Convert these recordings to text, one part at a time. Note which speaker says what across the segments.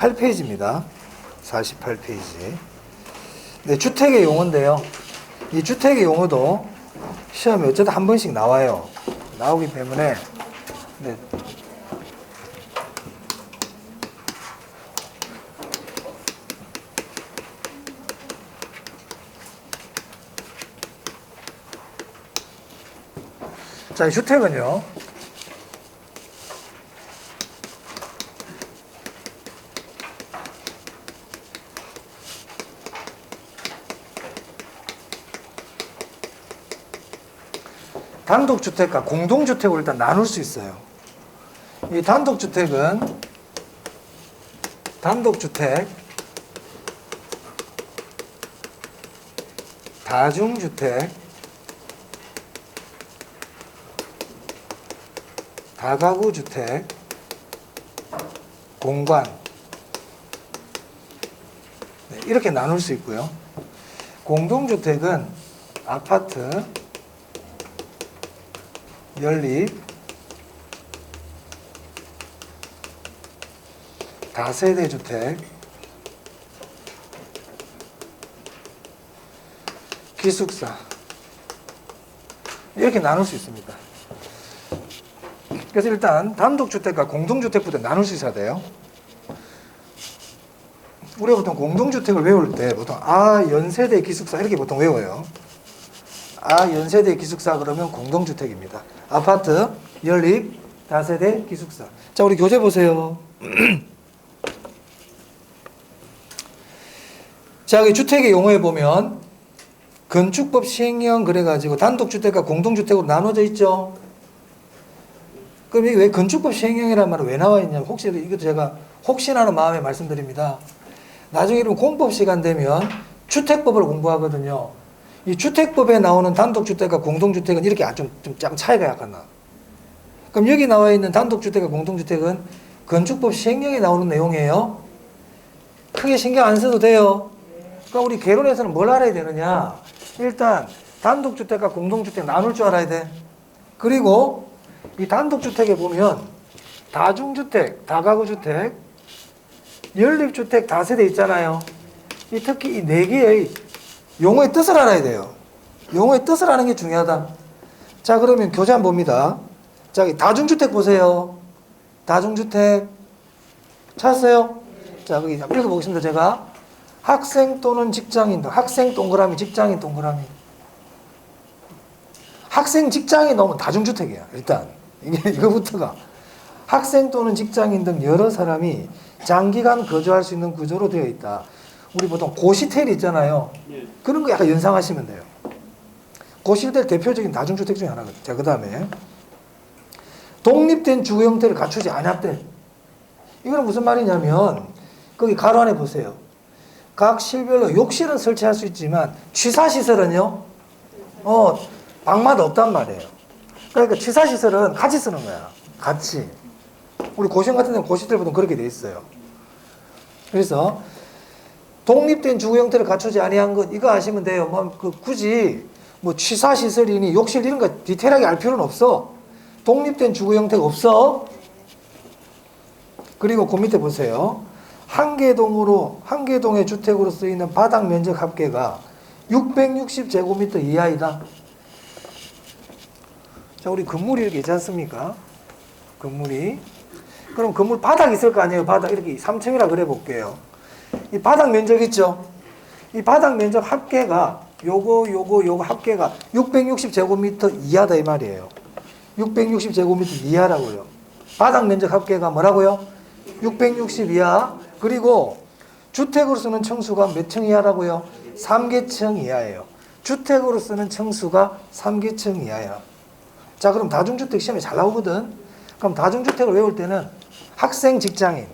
Speaker 1: 48페이지입니다. 48페이지. 네, 주택의 용어인데요. 이 주택의 용어도 시험에 어쩌다 한 번씩 나와요. 나오기 때문에 네. 자, 이 주택은요. 단독주택과 공동주택으로 일단 나눌 수 있어요. 이 단독주택은 단독주택, 다중주택, 다가구주택, 공관 네, 이렇게 나눌 수 있고요. 공동주택은 아파트, 연립, 다세대 주택, 기숙사 이렇게 나눌 수 있습니다. 그래서 일단 단독주택과 공동주택부터 나눌 수 있어야 돼요. 우리가 보통 공동주택을 외울 때 보통 연세대 기숙사 이렇게 보통 외워요. 연세대 기숙사 그러면 공동주택입니다. 아파트, 연립, 다세대 기숙사. 자, 우리 교재 보세요. 자, 여기 주택의 용어에 보면 건축법 시행령 그래가지고 단독주택과 공동주택으로 나눠져 있죠. 그럼 이게 왜 건축법 시행령이라는 말은 왜 나와 있냐면 혹시 이것도 제가 혹시나 하는 마음에 말씀드립니다. 나중에 이런 공법 시간 되면 주택법을 공부하거든요. 이 주택법에 나오는 단독주택과 공동주택은 이렇게 좀 차이가 약간 나. 그럼 여기 나와 있는 단독주택과 공동주택은 건축법 시행령에 나오는 내용이에요. 크게 신경 안 써도 돼요. 그러니까 우리 개론에서는 뭘 알아야 되느냐. 일단 단독주택과 공동주택 나눌 줄 알아야 돼. 그리고 이 단독주택에 보면 다중주택, 다가구주택, 연립주택, 다세대 있잖아요. 특히 이 네 개의 용어의 뜻을 알아야 돼요. 용어의 뜻을 아는 게 중요하다. 자, 그러면 교재 한번 봅니다. 자, 다중주택 보세요. 다중주택 찾았어요? 자, 거기 읽어보겠습니다. 제가 학생 또는 직장인, 학생 동그라미, 직장인 동그라미. 학생, 직장인 넣으면 다중주택이야. 일단 이거부터가 학생 또는 직장인 등 여러 사람이 장기간 거주할 수 있는 구조로 되어 있다. 우리 보통 고시텔 있잖아요. 그런 거 약간 연상하시면 돼요. 고시텔 대표적인 다중주택 중에 하나거든요. 자, 그 다음에 독립된 주거 형태를 갖추지 않았대. 이거는 무슨 말이냐면 거기 가로 안에 보세요. 각 실별로 욕실은 설치할 수 있지만 취사시설은요. 방마다 없단 말이에요. 그러니까 취사시설은 같이 쓰는 거야. 같이. 우리 고시원 같은 데는 고시텔 보통 그렇게 돼 있어요. 그래서 독립된 주거 형태를 갖추지 아니한 것 이거 아시면 돼요. 굳이 취사시설이니 욕실 이런 거 디테일하게 알 필요는 없어. 독립된 주거 형태가 없어. 그리고 그 밑에 보세요. 한 개 동의 주택으로 쓰이는 바닥 면적 합계가 660제곱미터 이하이다. 자, 우리 건물이 이렇게 있지 않습니까? 건물이. 그럼 건물 바닥 있을 거 아니에요? 바닥 이렇게 3층이라 그래 볼게요. 이 바닥 면적 있죠? 이 바닥 면적 합계가 요거 합계가 660제곱미터 이하다 이 말이에요. 660제곱미터 이하라고요. 바닥 면적 합계가 뭐라고요? 660 이하. 그리고 주택으로 쓰는 층수가 몇 층 이하라고요? 3개층 이하예요. 주택으로 쓰는 층수가 3개층 이하야. 자, 그럼 다중주택 시험에 잘 나오거든. 그럼 다중주택을 외울 때는 학생, 직장인,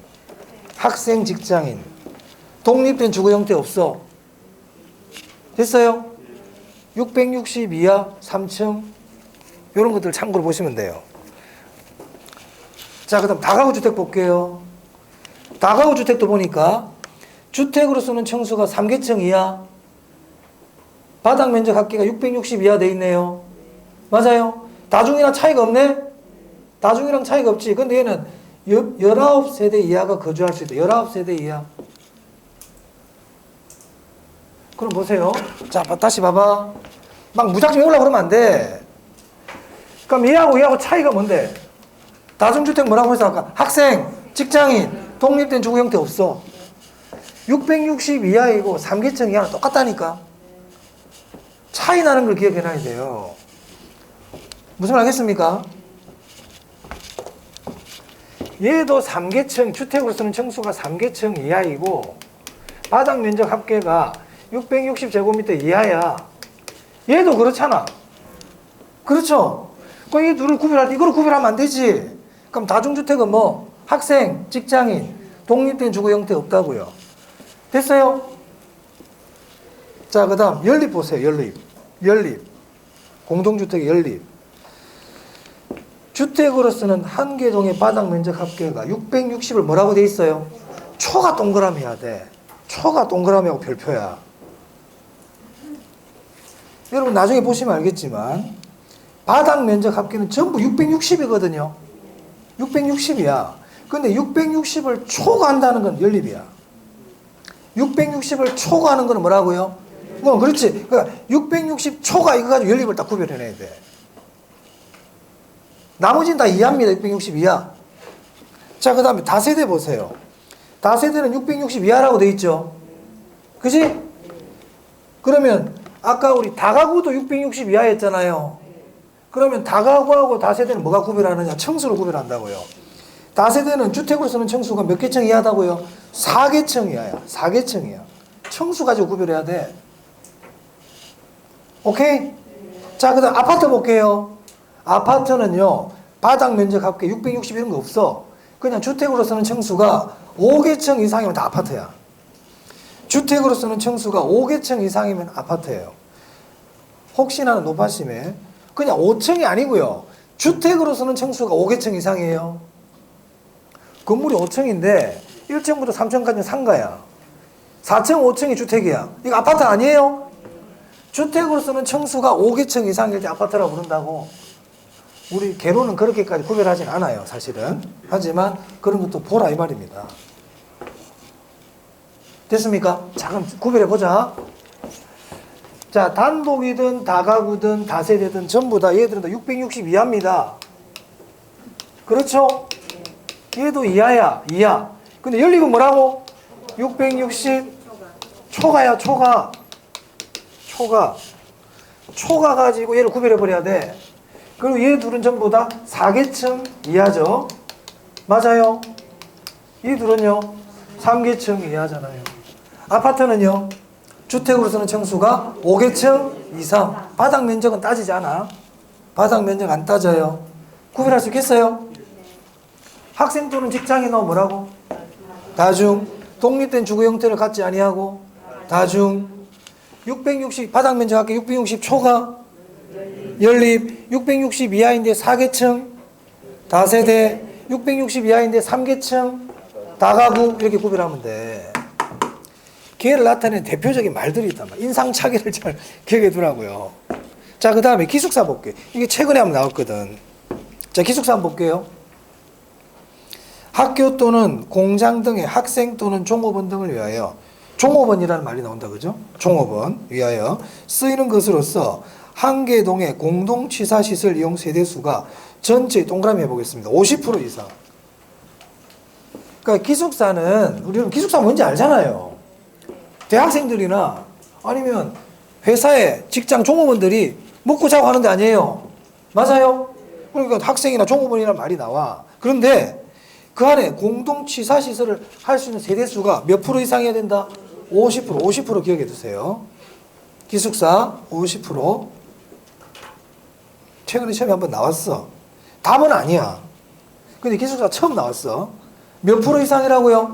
Speaker 1: 독립된 주거 형태 없어. 됐어요? 660 이하 3층 이런 것들 참고로 보시면 돼요. 자, 그 다음 다가구주택 볼게요. 다가구주택도 보니까 주택으로 쓰는 층수가 3개층 이하, 바닥 면적 합계가 660 이하 돼 있네요. 맞아요? 다중이랑 차이가 없네? 다중이랑 차이가 없지. 근데 얘는 19세대 이하가 거주할 수 있다. 19세대 이하. 그럼 보세요. 자, 다시 봐봐. 막 무작정 외우려고 그러면 안 돼. 그럼 얘하고 차이가 뭔데? 다중주택 뭐라고 해서 아까? 학생, 직장인, 독립된 주거 형태 없어. 660 이하이고 3계층 이하는 똑같다니까. 차이 나는 걸 기억해놔야 돼요. 무슨 말 알겠습니까? 얘도 3계층, 주택으로 쓰는 층수가 3계층 이하이고 바닥 면적 합계가 660제곱미터 이하야. 얘도 그렇잖아. 그렇죠? 그럼 이 둘을 구별할 때 이걸 구별하면 안 되지. 그럼 다중주택은 뭐? 학생, 직장인, 독립된 주거 형태 없다고요. 됐어요? 자, 그 다음 연립 보세요. 연립. 공동주택의 연립. 주택으로 쓰는 한 개 동의 바닥 면적 합계가 660을 뭐라고 돼 있어요? 초가 동그라미 해야 돼. 초가 동그라미하고 별표야. 여러분 나중에 보시면 알겠지만 바닥 면적 합계는 전부 660이거든요. 660이야. 근데 660을 초과한다는 건 연립이야. 660을 초과하는 건 뭐라고요? 뭐 그렇지. 그러니까 660 초과 이거 가지고 연립을 딱 구별해내야 돼. 나머지는 다 이하입니다. 660 이하. 자, 그 다음에 다세대 보세요. 다세대는 660 이하라고 돼 있죠. 그지? 그러면 아까 우리 다가구도 660 이하였잖아요. 그러면 다가구하고 다세대는 뭐가 구별하느냐? 층수로 구별한다고요. 다세대는 주택으로 쓰는 층수가 몇 개층 이하다고요? 4계층 이하야. 4계층 이하. 층수 가지고 구별해야 돼. 오케이? 자, 그 다음 아파트 볼게요. 아파트는요, 바닥 면적 합계 660 이런 거 없어. 그냥 주택으로 쓰는 층수가 5계층 이상이면 다 아파트야. 주택으로 쓰는 층수가 5계층 이상이면 아파트예요. 혹시나 높아심에 그냥 5층이 아니고요. 주택으로 쓰는 층수가 5계층 이상이에요. 건물이 5층인데 1층부터 3층까지는 상가야. 4층, 5층이 주택이야. 이거 아파트 아니에요? 주택으로 쓰는 층수가 5계층 이상일 때 아파트라고 부른다고. 우리 개론은 그렇게까지 구별하진 않아요, 사실은. 하지만 그런 것도 보라 이 말입니다. 됐습니까? 자, 그럼 구별해보자. 자, 단독이든 다가구든 다세대든 전부 다 얘들은 다 660 이하입니다. 그렇죠? 얘도 이하야, 이하. 근데 연립은 뭐라고? 660 초가야, 초가. 초가 가지고 얘를 구별해버려야 돼. 그리고 얘 둘은 전부 다 4계층 이하죠. 맞아요. 이 둘은요 3계층 이하잖아요. 아파트는요 주택으로 쓰는 층수가 5계층 이상. 바닥 면적은 따지지 않아. 바닥 면적 안 따져요. 구별할 수 있겠어요? 학생 또는 직장인은 뭐라고? 다중. 독립된 주거 형태를 갖지 아니하고 다중. 660 바닥 면적 합계 660 초가 연립. 660 이하인데 4계층 다세대. 660 이하인데 3계층 다가구. 이렇게 구별하면 돼. 기회를 나타내는 대표적인 말들이 있단 말이야. 인상착의를 잘 기억해 두라고요. 자, 그 다음에 기숙사 볼게요. 이게 최근에 한번 나왔거든. 자, 기숙사 한번 볼게요. 학교 또는 공장 등의 학생 또는 종업원 등을 위하여, 종업원이라는 말이 나온다, 그죠? 종업원 위하여 쓰이는 것으로서 한 개 동의 공동 취사시설 이용 세대수가 전체 동그라미 해보겠습니다. 50% 이상. 그러니까 기숙사는, 우리는 기숙사 뭔지 알잖아요. 대학생들이나 아니면 회사에 직장 종업원들이 먹고 자고 하는 데 아니에요. 맞아요? 그러니까 학생이나 종업원이라는 말이 나와. 그런데 그 안에 공동 취사시설을 할 수 있는 세대수가 몇 프로 이상이어야 된다? 50% 기억해 두세요. 기숙사 50%. 최근에 시험에 한번 나왔어. 답은 아니야. 근데 기숙사 처음 나왔어. 몇 프로 이상이라고요?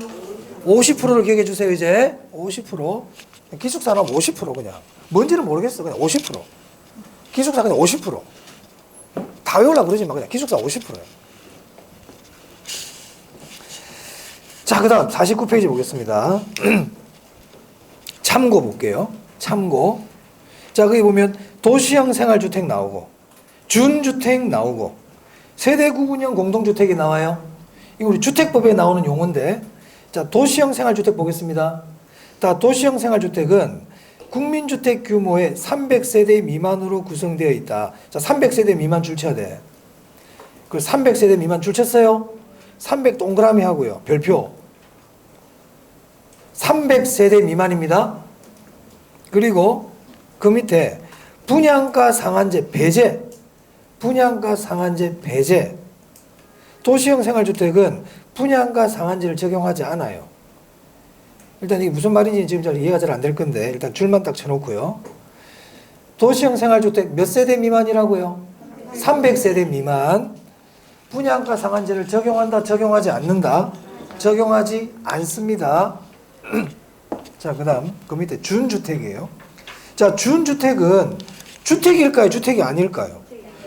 Speaker 1: 50%를 기억해 주세요. 이제 50%. 기숙사는 50% 그냥. 뭔지는 모르겠어. 그냥 50%. 기숙사 그냥 50%. 다 외우려고 그러지 마. 그냥 기숙사 50%예요. 자, 그 다음 49페이지 보겠습니다. 참고 볼게요. 참고. 자, 거기 보면 도시형 생활주택 나오고 준주택 나오고 세대구분형 공동주택이 나와요. 이거 우리 주택법에 나오는 용어인데, 자, 도시형 생활주택 보겠습니다. 자, 도시형 생활주택은 국민주택 규모의 300세대 미만으로 구성되어 있다. 자, 300세대 미만 줄쳐야 돼. 그 300세대 미만 줄쳤어요? 300 동그라미 하고요. 별표. 300세대 미만입니다. 그리고 그 밑에 분양가 상한제 배제. 분양가 상한제 배제. 도시형 생활주택은 분양가 상한제를 적용하지 않아요. 일단 이게 무슨 말인지 지금 잘 이해가 잘 안 될 건데 일단 줄만 딱 쳐놓고요. 도시형 생활주택 몇 세대 미만이라고요? 300세대 미만. 분양가 상한제를 적용한다, 적용하지 않는다? 적용하지 않습니다. 자, 그 다음 그 밑에 준주택이에요. 자, 준주택은 주택일까요? 주택이 아닐까요?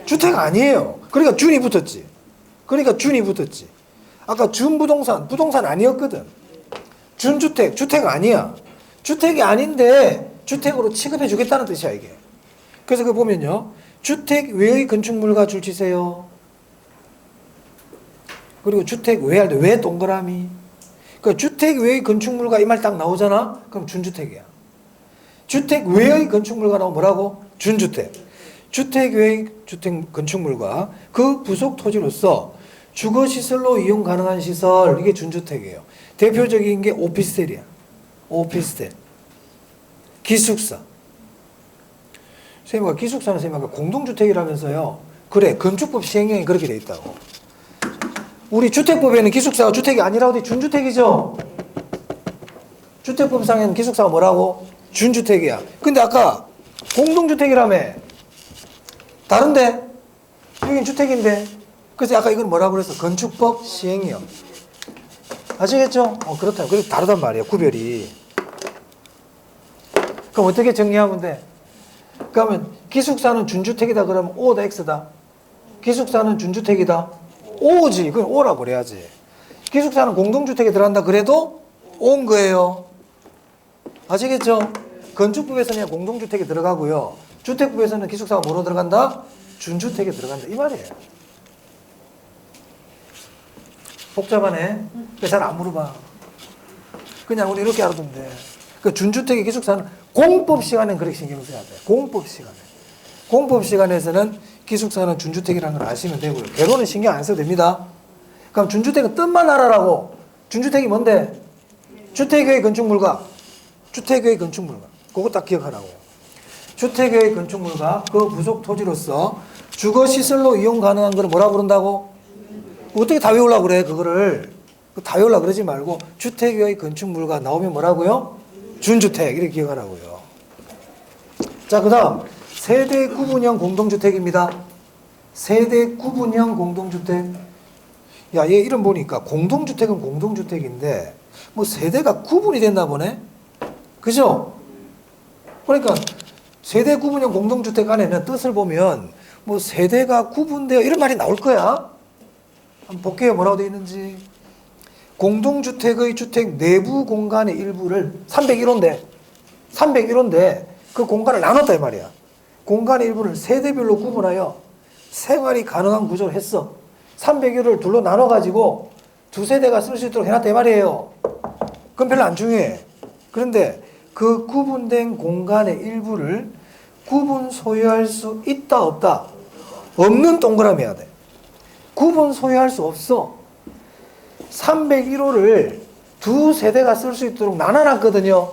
Speaker 1: 주택 아니에요. 그러니까 준이 붙었지. 그러니까 준이 붙었지. 아까 준부동산, 부동산 아니었거든. 준주택, 주택 아니야. 주택이 아닌데 주택으로 취급해 주겠다는 뜻이야, 이게. 그래서 그 보면요. 주택 외의 건축물과 줄치세요. 그리고 주택 외 할 때 외 동그라미. 그러니까 주택 외의 건축물과 이 말 딱 나오잖아? 그럼 준주택이야. 주택 외의 건축물과 나오면 뭐라고? 준주택. 주택 외의 주택 건축물과 그 부속 토지로서 주거시설로 이용 가능한 시설, 이게 준주택이에요. 대표적인 게 오피스텔이야. 오피스텔. 기숙사. 선생님과 기숙사는 선생님과 공동주택이라면서요. 그래, 건축법 시행령이 그렇게 돼 있다고. 우리 주택법에는 기숙사가 주택이 아니라고 돼. 준주택이죠. 주택법상에는 기숙사가 뭐라고? 준주택이야. 근데 아까 공동주택이라며. 다른데? 여긴 주택인데. 그래서 아까 이건 뭐라고 그랬어? 건축법 시행령. 아시겠죠? 그렇다. 그리고 다르단 말이에요. 구별이. 그럼 어떻게 정리하면 돼? 그러면 기숙사는 준주택이다 그러면 O다 X다? 기숙사는 준주택이다? O지. 그건 O라고 그래야지. 기숙사는 공동주택에 들어간다 그래도 O인 거예요. 아시겠죠? 건축법에서는 그냥 공동주택에 들어가고요. 주택법에서는 기숙사가 뭐로 들어간다? 준주택에 들어간다. 이 말이에요. 복잡하네. 잘 안 물어봐. 그냥 우리 이렇게 알아두면 돼. 그 준주택의 기숙사는 공법 시간에는 그렇게 신경 써야 돼. 공법 시간에. 공법 시간에서는 기숙사는 준주택이라는 걸 아시면 되고요. 개론은 신경 안 써도 됩니다. 그럼 준주택은 뜻만 알아라고. 준주택이 뭔데? 주택의 건축물과 주택의 건축물과 그거 딱 기억하라고요. 주택의 건축물과 그 부속 토지로서 주거시설로 이용 가능한 걸 뭐라고 그런다고? 어떻게 다 외우려고 그래, 그거를. 다 외우려고 그러지 말고, 주택의 건축물과 나오면 뭐라고요? 준주택. 이렇게 기억하라고요. 자, 그 다음, 세대 구분형 공동주택입니다. 세대 구분형 공동주택. 야, 얘 이름 보니까 공동주택은 공동주택인데, 뭐 세대가 구분이 됐나 보네? 그죠? 그러니까, 세대 구분형 공동주택 안에는 뜻을 보면, 뭐 세대가 구분되어, 이런 말이 나올 거야. 한번 볼게요. 뭐라고 되어 있는지. 공동주택의 주택 내부 공간의 일부를 301호인데 그 공간을 나눴다 이 말이야. 공간의 일부를 세대별로 구분하여 생활이 가능한 구조를 했어. 301호를 둘로 나눠가지고 두 세대가 쓸 수 있도록 해놨다 이 말이에요. 그건 별로 안 중요해. 그런데 그 구분된 공간의 일부를 구분 소유할 수 있다 없다? 없는 동그라미 해야 돼. 구분 소유할 수 없어. 301호를 두 세대가 쓸 수 있도록 나눠놨거든요.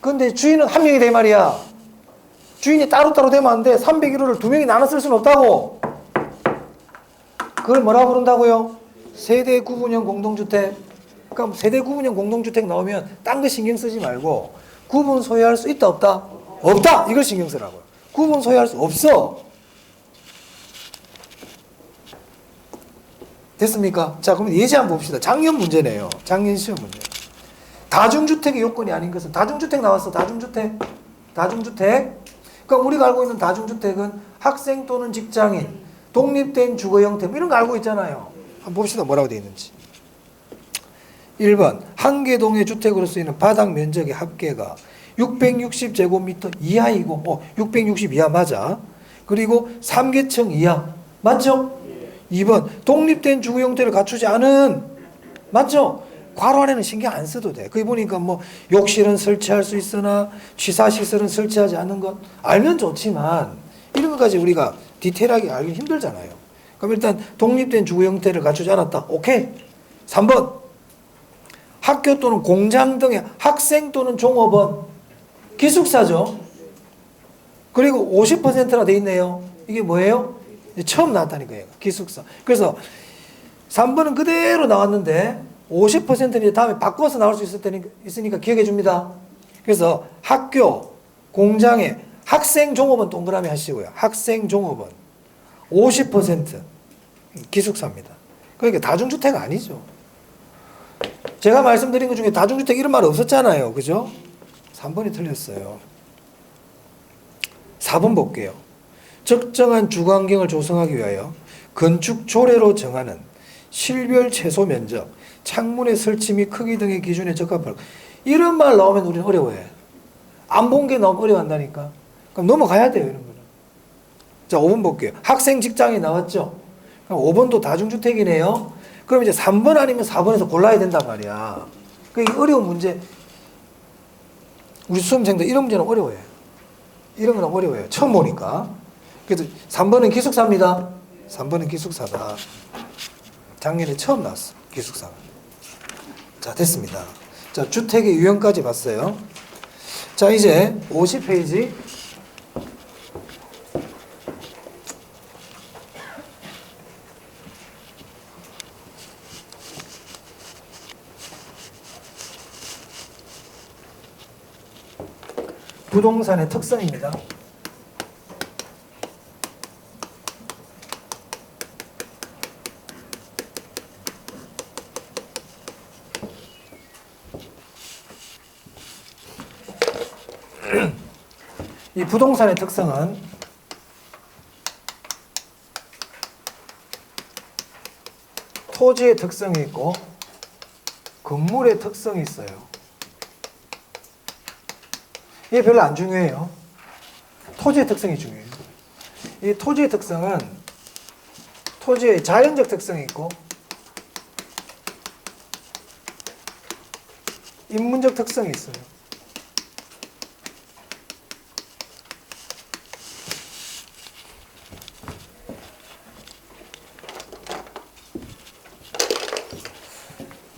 Speaker 1: 근데 주인은 한 명이 돼 말이야. 주인이 따로따로 되면 안 돼. 301호를 두 명이 나눠 쓸 수는 없다고. 그걸 뭐라고 부른다고요? 세대 구분형 공동주택. 그러니까 세대 구분형 공동주택 나오면 딴 거 신경 쓰지 말고 구분 소유할 수 있다 없다? 없다! 이걸 신경 쓰라고요. 구분 소유할 수 없어. 됐습니까? 자, 그럼 예제 한번 봅시다. 작년 문제네요. 작년 시험 문제. 다중주택의 요건이 아닌 것은 다중주택 나왔어. 다중주택. 그러니까 우리가 알고 있는 다중주택은 학생 또는 직장인, 독립된 주거 형태 이런 거 알고 있잖아요. 한번 봅시다. 뭐라고 되어 있는지. 1번 한 개 동의 주택으로 쓰이는 바닥 면적의 합계가 660제곱미터 이하이고 660 이하 맞아. 그리고 3계층 이하 맞죠? 2번 독립된 주거 형태를 갖추지 않은 맞죠? 괄호 안에는 신경 안 써도 돼. 거기 보니까 뭐 욕실은 설치할 수 있으나 취사시설은 설치하지 않는 것 알면 좋지만 이런 것까지 우리가 디테일하게 알기 힘들잖아요. 그럼 일단 독립된 주거 형태를 갖추지 않았다. 오케이. 3번. 학교 또는 공장 등의 학생 또는 종업원 기숙사죠. 그리고 50%나 돼 있네요. 이게 뭐예요? 처음 나왔다니까 얘가. 기숙사. 그래서 3번은 그대로 나왔는데 50%는 이제 다음에 바꿔서 나올 수 있으니까 기억해 줍니다. 그래서 학교, 공장에 학생 종업원 동그라미 하시고요. 학생 종업원 50% 기숙사입니다. 그러니까 다중주택 아니죠. 제가 말씀드린 것 중에 다중주택 이런 말 없었잖아요. 그죠? 3번이 틀렸어요. 4번 볼게요. 적정한 주거환경을 조성하기 위하여 건축 조례로 정하는 실별 최소 면적, 창문의 설치 및 크기 등의 기준에 적합할 이런 말 나오면 우리는 어려워해. 안 본 게 너무 어려워한다니까. 그럼 넘어가야 돼요. 이런 거는. 자, 5번 볼게요. 학생 직장이 나왔죠? 그럼 5번도 다중주택이네요. 그럼 이제 3번 아니면 4번에서 골라야 된단 말이야. 그러니까 어려운 문제. 우리 수험생들 이런 문제는 어려워요. 이런 건 어려워요. 처음 보니까. 그래서 3번은 기숙사입니다. 3번은 기숙사다. 작년에 처음 나왔어. 기숙사가. 자, 됐습니다. 자, 주택의 유형까지 봤어요. 자, 이제 50페이지. 부동산의 특성입니다. 이 부동산의 특성은 토지의 특성이 있고 건물의 특성이 있어요. 이게 별로 안 중요해요. 토지의 특성이 중요해요. 이 토지의 특성은 토지의 자연적 특성이 있고 인문적 특성이 있어요.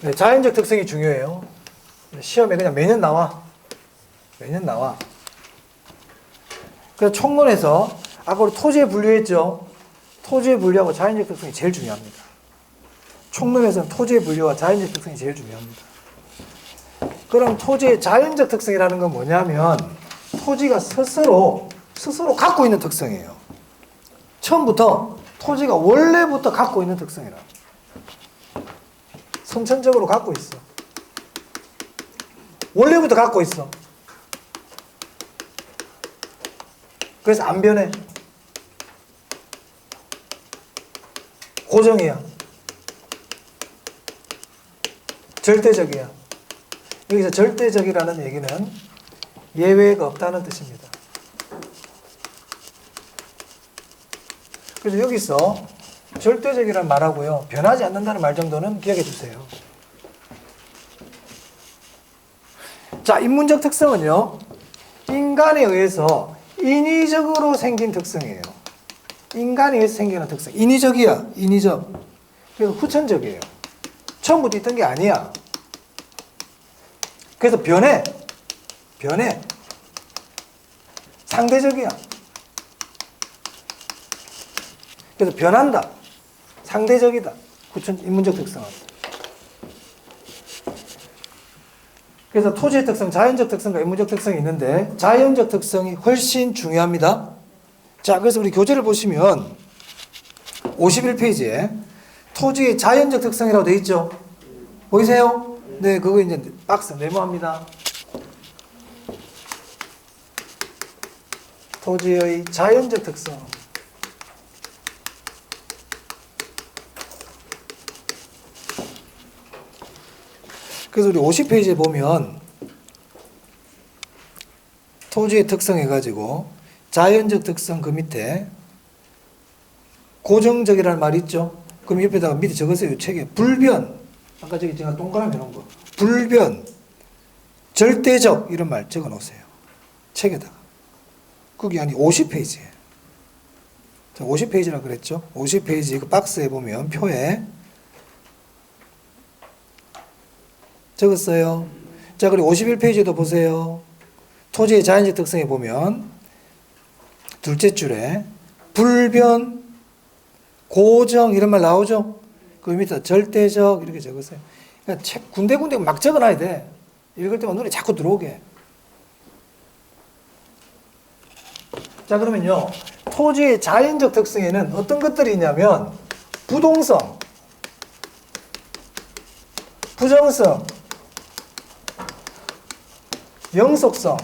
Speaker 1: 네, 자연적 특성이 중요해요. 시험에 그냥 매년 나와. 매년 나와. 그래서 총론에서 아까 우리 토지에 분류했죠. 토지의 분류하고 자연적 특성이 제일 중요합니다. 총론에서는 토지의 분류와 자연적 특성이 제일 중요합니다. 그럼 토지의 자연적 특성이라는 건 뭐냐면 토지가 스스로 갖고 있는 특성이에요. 처음부터 토지가 원래부터 갖고 있는 특성이라. 선천적으로 갖고 있어. 원래부터 갖고 있어. 그래서 안 변해. 고정이야. 절대적이야. 여기서 절대적이라는 얘기는 예외가 없다는 뜻입니다. 그래서 여기서 절대적이라는 말하고요. 변하지 않는다는 말 정도는 기억해 주세요. 자, 인문적 특성은요. 인간에 의해서 인위적으로 생긴 특성이에요. 인간에 의해서 생기는 특성. 인위적이야. 인위적. 그래서 후천적이에요. 처음부터 있던 게 아니야. 그래서 변해. 변해. 상대적이야. 그래서 변한다. 상대적이다. 인문적 특성은. 그래서 토지의 특성, 자연적 특성과 인문적 특성이 있는데 자연적 특성이 훨씬 중요합니다. 자, 그래서 우리 교재를 보시면 51페이지에 토지의 자연적 특성이라고 되어 있죠. 보이세요? 네, 그거 이제 박스 메모합니다. 토지의 자연적 특성. 그래서 우리 50페이지에 보면 토지의 특성 해가지고 자연적 특성 그 밑에 고정적이라는 말이 있죠. 그럼 옆에다가 밑에 적으세요. 책에 불변. 아까 저기 제가 동그라미 해놓은 거. 불변, 절대적 이런 말 적어 놓으세요. 책에다가. 그게 아니 50페이지예요. 50페이지라고 그랬죠? 50페이지 그 박스에 보면 표에 적었어요. 자, 그리고 51페이지에도 보세요. 토지의 자연적 특성에 보면 둘째 줄에 불변, 고정 이런 말 나오죠? 그 밑에 절대적 이렇게 적으세요. 그러니까 책 군데군데 막 적어놔야 돼. 읽을 때만 눈에 자꾸 들어오게. 자, 그러면요. 토지의 자연적 특성에는 어떤 것들이 있냐면 부동성, 부정성, 영속성,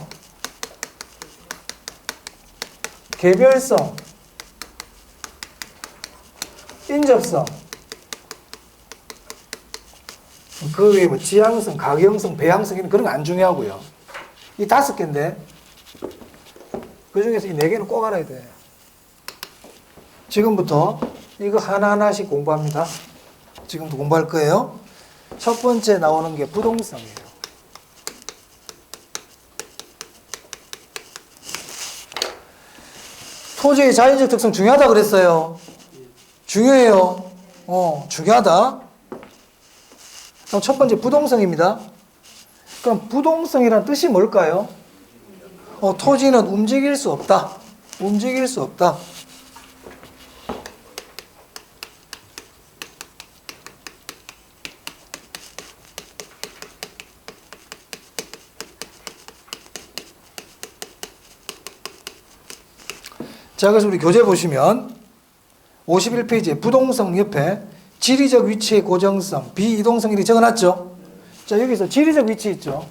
Speaker 1: 개별성, 인접성, 그 외에 뭐 지향성, 가경성, 배양성 이런 그런 거 안 중요하고요. 이 5개인데 그 중에서 이 4개는 꼭 알아야 돼. 지금부터 이거 하나하나씩 공부합니다. 지금부터 공부할 거예요. 첫 번째 나오는 게 부동성이에요. 토지의 자연적 특성 중요하다 그랬어요. 중요해요. 중요하다. 그럼 첫 번째 부동성입니다. 그럼 부동성이란 뜻이 뭘까요? 토지는 움직일 수 없다. 움직일 수 없다. 자, 그래서 우리 교재 보시면 51페이지에 부동성 옆에 지리적 위치의 고정성, 비이동성 이렇게 적어놨죠. 자, 여기서 지리적 위치 있죠.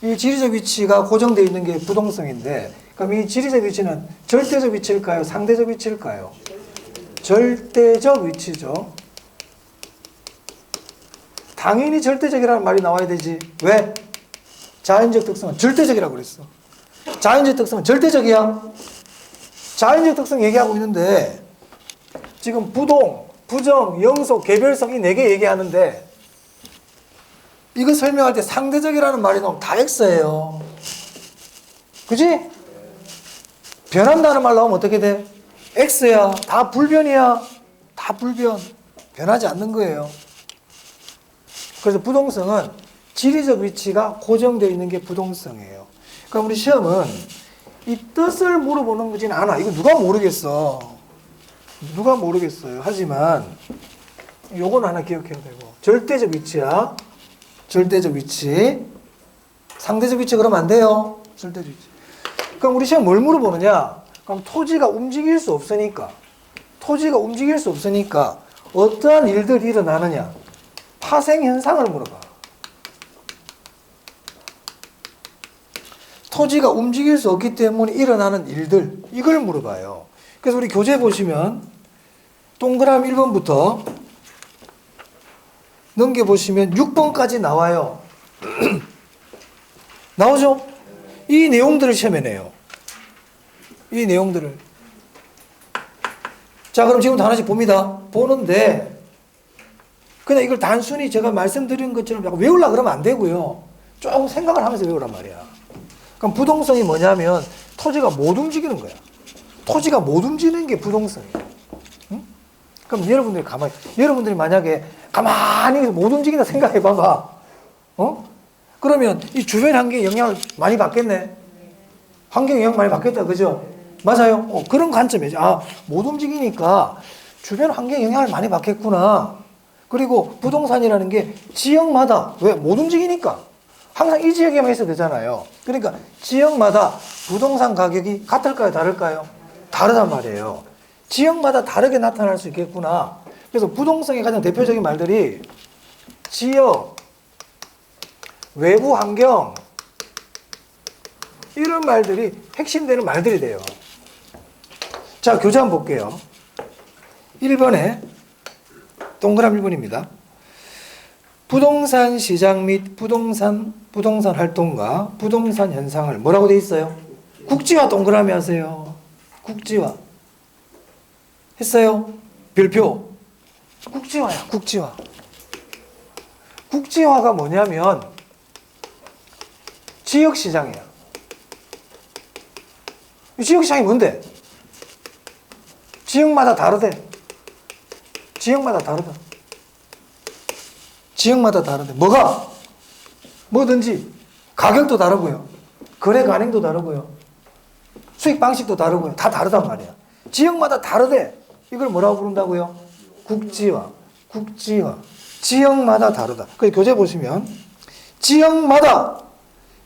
Speaker 1: 이 지리적 위치가 고정되어 있는 게 부동성인데, 그럼 이 지리적 위치는 절대적 위치일까요? 상대적 위치일까요? 절대적 위치죠. 당연히 절대적이라는 말이 나와야 되지. 왜? 자연적 특성은 절대적이라고 그랬어. 자연적 특성은 절대적이야. 자연적 특성 얘기하고 있는데 지금 부동, 부정, 영속, 개별성 이 4개 얘기하는데 이거 설명할 때 상대적이라는 말이 나오면 다 X예요. 그지? 변한다는 말 나오면 어떻게 돼? X야. 다 불변이야. 다 불변. 변하지 않는 거예요. 그래서 부동성은 지리적 위치가 고정되어 있는 게 부동성이에요. 그럼 우리 시험은 이 뜻을 물어보는 거지는 않아. 이거 누가 모르겠어. 누가 모르겠어요. 하지만 요건 하나 기억해야 되고. 절대적 위치야. 절대적 위치. 상대적 위치 그러면 안 돼요. 절대적 위치. 그럼 우리 시험 뭘 물어보느냐? 그럼 토지가 움직일 수 없으니까. 토지가 움직일 수 없으니까 어떠한 일들이 일어나느냐? 파생 현상을 물어봐. 토지가 움직일 수 없기 때문에 일어나는 일들, 이걸 물어봐요. 그래서 우리 교재 보시면 동그라미 1번부터 넘겨보시면 6번까지 나와요. 나오죠? 이 내용들을 시험에 내요. 이 내용들을. 자, 그럼 지금부터 하나씩 봅니다. 보는데 그냥 이걸 단순히 제가 말씀드린 것처럼 약간 외우려고 그러면 안 되고요. 조금 생각을 하면서 외우란 말이야. 그럼 부동성이 뭐냐면 토지가 못 움직이는 거야. 토지가 못 움직이는 게 부동성이에요. 응? 그럼 여러분들이 만약에 가만히 못 움직인다 생각해 봐봐. 그러면 이 주변 환경에 영향을 많이 받겠네. 환경 영향 많이 받겠다. 그죠? 맞아요. 그런 관점이죠. 못 움직이니까 주변 환경 영향을 많이 받겠구나. 그리고 부동산이라는 게 지역마다 왜 못 움직이니까 항상 이 지역에만 있어도 되잖아요. 그러니까 지역마다 부동산 가격이 같을까요? 다를까요? 다르단 말이에요. 지역마다 다르게 나타날 수 있겠구나. 그래서 부동산의 가장 대표적인 말들이 지역, 외부 환경 이런 말들이 핵심되는 말들이 돼요. 자, 교재 한번 볼게요. 1번에 동그라미 1번입니다. 부동산 시장 및 부동산 활동과 부동산 현상을 뭐라고 돼 있어요? 국지화 동그라미 하세요. 국지화. 했어요? 별표. 국지화야, 국지화. 국지화가 뭐냐면 지역시장이야. 지역시장이 뭔데? 지역마다 다르대. 지역마다 다르다. 지역마다 다르대. 뭐가? 뭐든지 가격도 다르고요. 거래 관행도 다르고요. 수익 방식도 다르고요. 다 다르단 말이야. 지역마다 다르대. 이걸 뭐라고 부른다고요? 국지화. 국지화. 지역마다 다르다. 그래서 교재 보시면 지역마다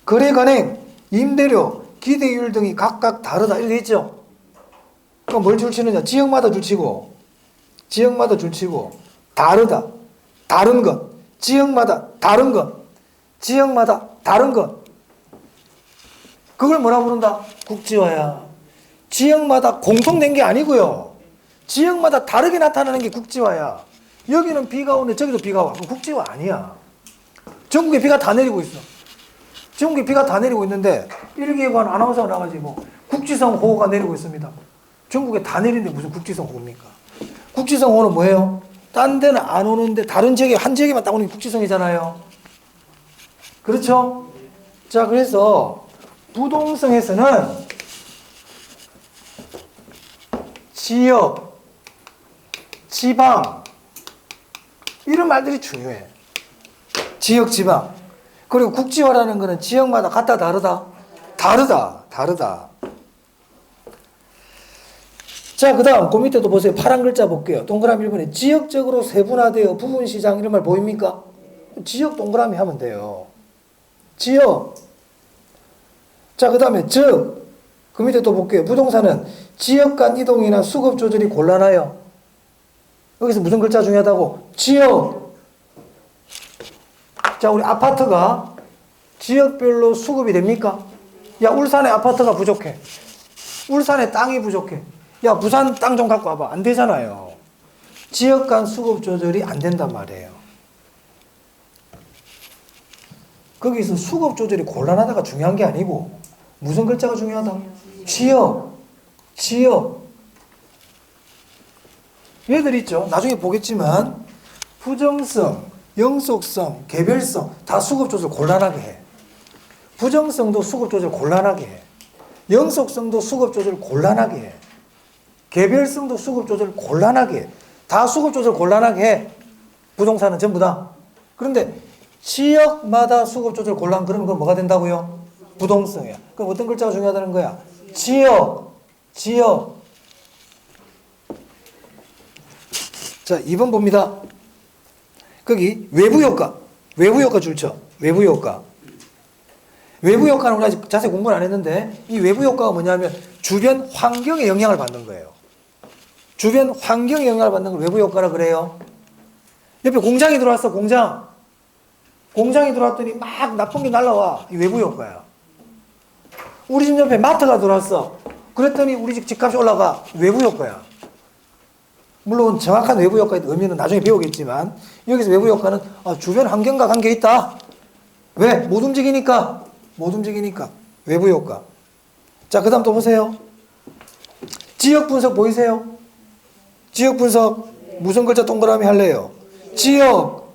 Speaker 1: 거래 관행, 임대료, 기대율 등이 각각 다르다. 이렇게 있죠? 그럼 뭘 줄치느냐? 지역마다 줄치고, 지역마다 줄치고, 다르다. 다른 것. 지역마다 다른 것. 지역마다 다른 것. 그걸 뭐라 부른다? 국지화야. 지역마다 공통된 게 아니고요. 지역마다 다르게 나타나는 게 국지화야. 여기는 비가 오는데 저기도 비가 와. 그럼 국지화 아니야. 전국에 비가 다 내리고 있어. 전국에 비가 다 내리고 있는데 일기예보한 아나운서가 나가지고 국지성 호우가 내리고 있습니다. 전국에 다 내리는데 무슨 국지성 호우입니까? 국지성 호우는 뭐예요? 딴 데는 안 오는데 다른 지역에 한 지역에만 딱 오는 게 국지성이잖아요. 그렇죠? 자, 그래서 부동성에서는 지역, 지방 이런 말들이 중요해. 지역, 지방. 그리고 국지화라는 거는 지역마다 같다 다르다? 다르다. 다르다. 자, 그 다음 그 밑에도 보세요. 파란 글자 볼게요. 동그라미 1번에 지역적으로 세분화되어 부분시장 이런 말 보입니까? 지역 동그라미 하면 돼요. 지역. 자, 그 다음에 즉. 그 밑에 또 볼게요. 부동산은 지역 간 이동이나 수급 조절이 곤란하여. 여기서 무슨 글자 중요하다고? 지역. 자, 우리 아파트가 지역별로 수급이 됩니까? 야, 울산에 아파트가 부족해. 울산에 땅이 부족해. 야, 부산 땅 좀 갖고 와봐. 안 되잖아요. 지역 간 수급 조절이 안 된단 말이에요. 거기서 수급 조절이 곤란하다가 중요한 게 아니고 무슨 글자가 중요하다? 지역. 지역. 얘들 있죠. 나중에 보겠지만 부정성, 영속성, 개별성 다 수급 조절 곤란하게 해. 부정성도 수급 조절 곤란하게 해. 영속성도 수급 조절 곤란하게 해. 개별성도 수급 조절 곤란하게 해. 다 수급 조절 곤란하게 해. 부동산은 전부 다. 그런데 지역마다 수급 조절 곤란 그러면 그건 뭐가 된다고요? 부동성이야. 그럼 어떤 글자가 중요하다는 거야? 지역. 지역. 자, 2번 봅니다. 거기 외부효과. 외부효과 줄쳐. 외부효과. 외부효과는 우리 아직 자세히 공부는 안 했는데 이 외부효과가 뭐냐면 주변 환경에 영향을 받는 거예요. 주변 환경에 영향을 받는 걸 외부효과라 그래요. 옆에 공장이 들어왔어. 공장. 공장이 들어왔더니 막 나쁜 게 날라와. 이 외부효과야. 우리 집 옆에 마트가 들어왔어. 그랬더니 우리 집 집값이 올라가. 외부효과야. 물론 정확한 외부효과의 의미는 나중에 배우겠지만 여기서 외부효과는 주변 환경과 관계 있다. 왜? 못 움직이니까. 못 움직이니까. 외부효과. 자, 그 다음 또 보세요. 지역 분석 보이세요? 지역 분석. 무슨 글자 동그라미 할래요? 지역.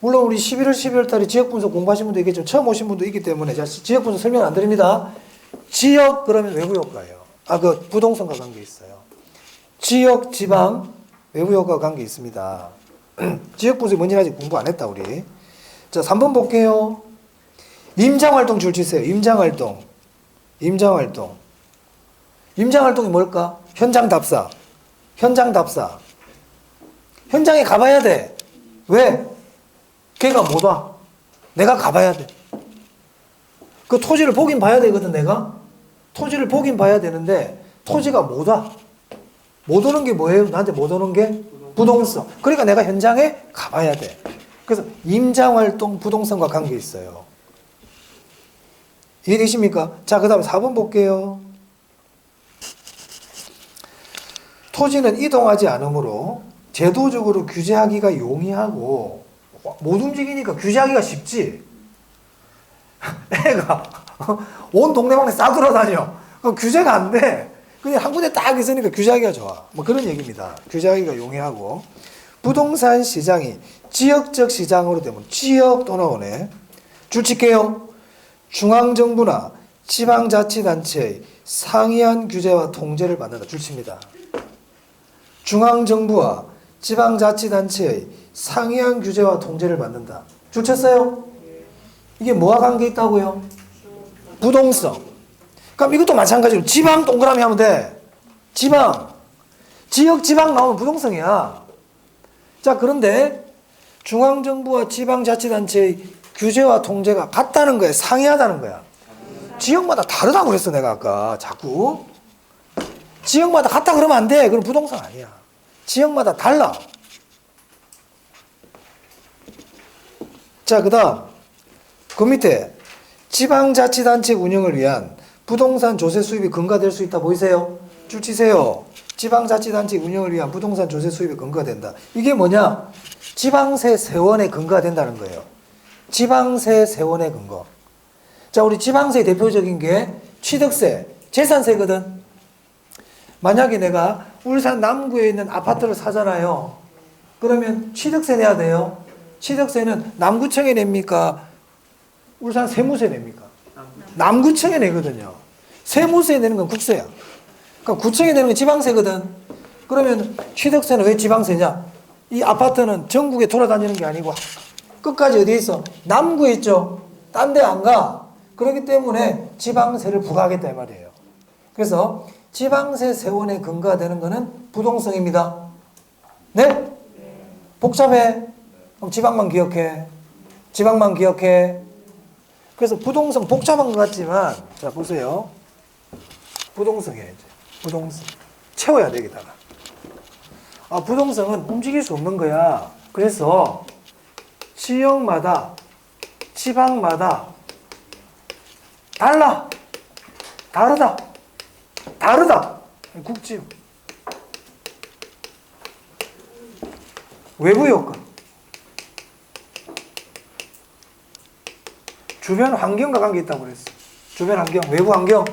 Speaker 1: 물론 우리 11월, 12월 달에 지역 분석 공부하신 분도 있겠지만 처음 오신 분도 있기 때문에 제가 지역 분석 설명 안 드립니다. 지역 그러면 외부효과예요. 그 부동산과 관계 있어요. 지역, 지방, 외부효과와 관계 있습니다. 지역 분석이 뭔지 아직 공부 안 했다 우리. 자, 3번 볼게요. 임장활동 줄치세요. 임장활동. 임장활동. 임장활동이 뭘까? 현장 답사. 현장 답사. 현장에 가봐야 돼. 왜? 걔가 못 와. 내가 가봐야 돼. 그 토지를 보긴 봐야 되거든 내가. 토지를 보긴 봐야 되는데 토지가 못 와. 못 오는 게 뭐예요? 나한테 못 오는 게 부동성. 그러니까 내가 현장에 가봐야 돼. 그래서 임장활동 부동산과 관계 있어요. 이해되십니까? 자, 그 다음에 4번 볼게요. 토지는 이동하지 않으므로 제도적으로 규제하기가 용이하고 못 움직이니까 규제하기가 쉽지. 애가 온 동네방네 싸돌아다녀. 규제가 안 돼. 그냥 한 군데 딱 있으니까 규제하기가 좋아. 뭐 그런 얘기입니다. 규제하기가 용이하고 부동산 시장이 지역적 시장으로 되면 지역 또 나오네. 줄 칠게요. 중앙정부나 지방자치단체의 상이한 규제와 통제를 받는다. 줄 칩니다. 중앙정부와 지방자치단체의 상이한 규제와 통제를 받는다. 줄 쳤어요? 이게 뭐와 관계 있다고요? 부동성. 그럼 이것도 마찬가지로 지방 동그라미 하면 돼. 지방. 지역 지방 나오면 부동성이야. 자, 그런데 중앙정부와 지방자치단체의 규제와 통제가 같다는 거야. 상이하다는 거야. 지역마다 다르다고 그랬어, 내가 아까. 자꾸. 지역마다 같다 그러면 안 돼. 그건 부동산 아니야. 지역마다 달라. 자, 그 다음. 그 밑에 지방자치단체 운영을 위한 부동산 조세 수입이 근거될 수 있다. 보이세요? 줄 치세요. 지방자치단체 운영을 위한 부동산 조세 수입이 근거가 된다. 이게 뭐냐? 지방세 세원의 근거가 된다는 거예요. 지방세 세원의 근거. 자, 우리 지방세 대표적인 게 취득세, 재산세거든. 만약에 내가 울산 남구에 있는 아파트를 사잖아요. 그러면 취득세 내야 돼요. 취득세는 남구청에 냅니까? 울산 세무서에 냅니까? 남구청에 내거든요. 세무서에 내는 건 국세야. 그러니까 구청에 내는 건 지방세거든. 그러면 취득세는 왜 지방세냐? 이 아파트는 전국에 돌아다니는 게 아니고 끝까지 어디에 있어? 남구에 있죠. 딴 데 안 가. 그렇기 때문에 지방세를 부과하겠다 이 말이에요. 그래서 지방세 세원에 근거가 되는 거는 부동성입니다. 네? 복잡해? 그럼 지방만 기억해. 지방만 기억해. 그래서 부동성 복잡한 것 같지만 자 보세요. 부동성이에요. 이제. 부동성. 채워야 되겠다가. 아, 부동성은 움직일 수 없는 거야. 그래서 지역마다 지방마다 달라. 다르다. 다르다. 국지요. 외부 요건. 주변 환경과 관계 있다고 그랬어. 주변 환경, 외부 환경.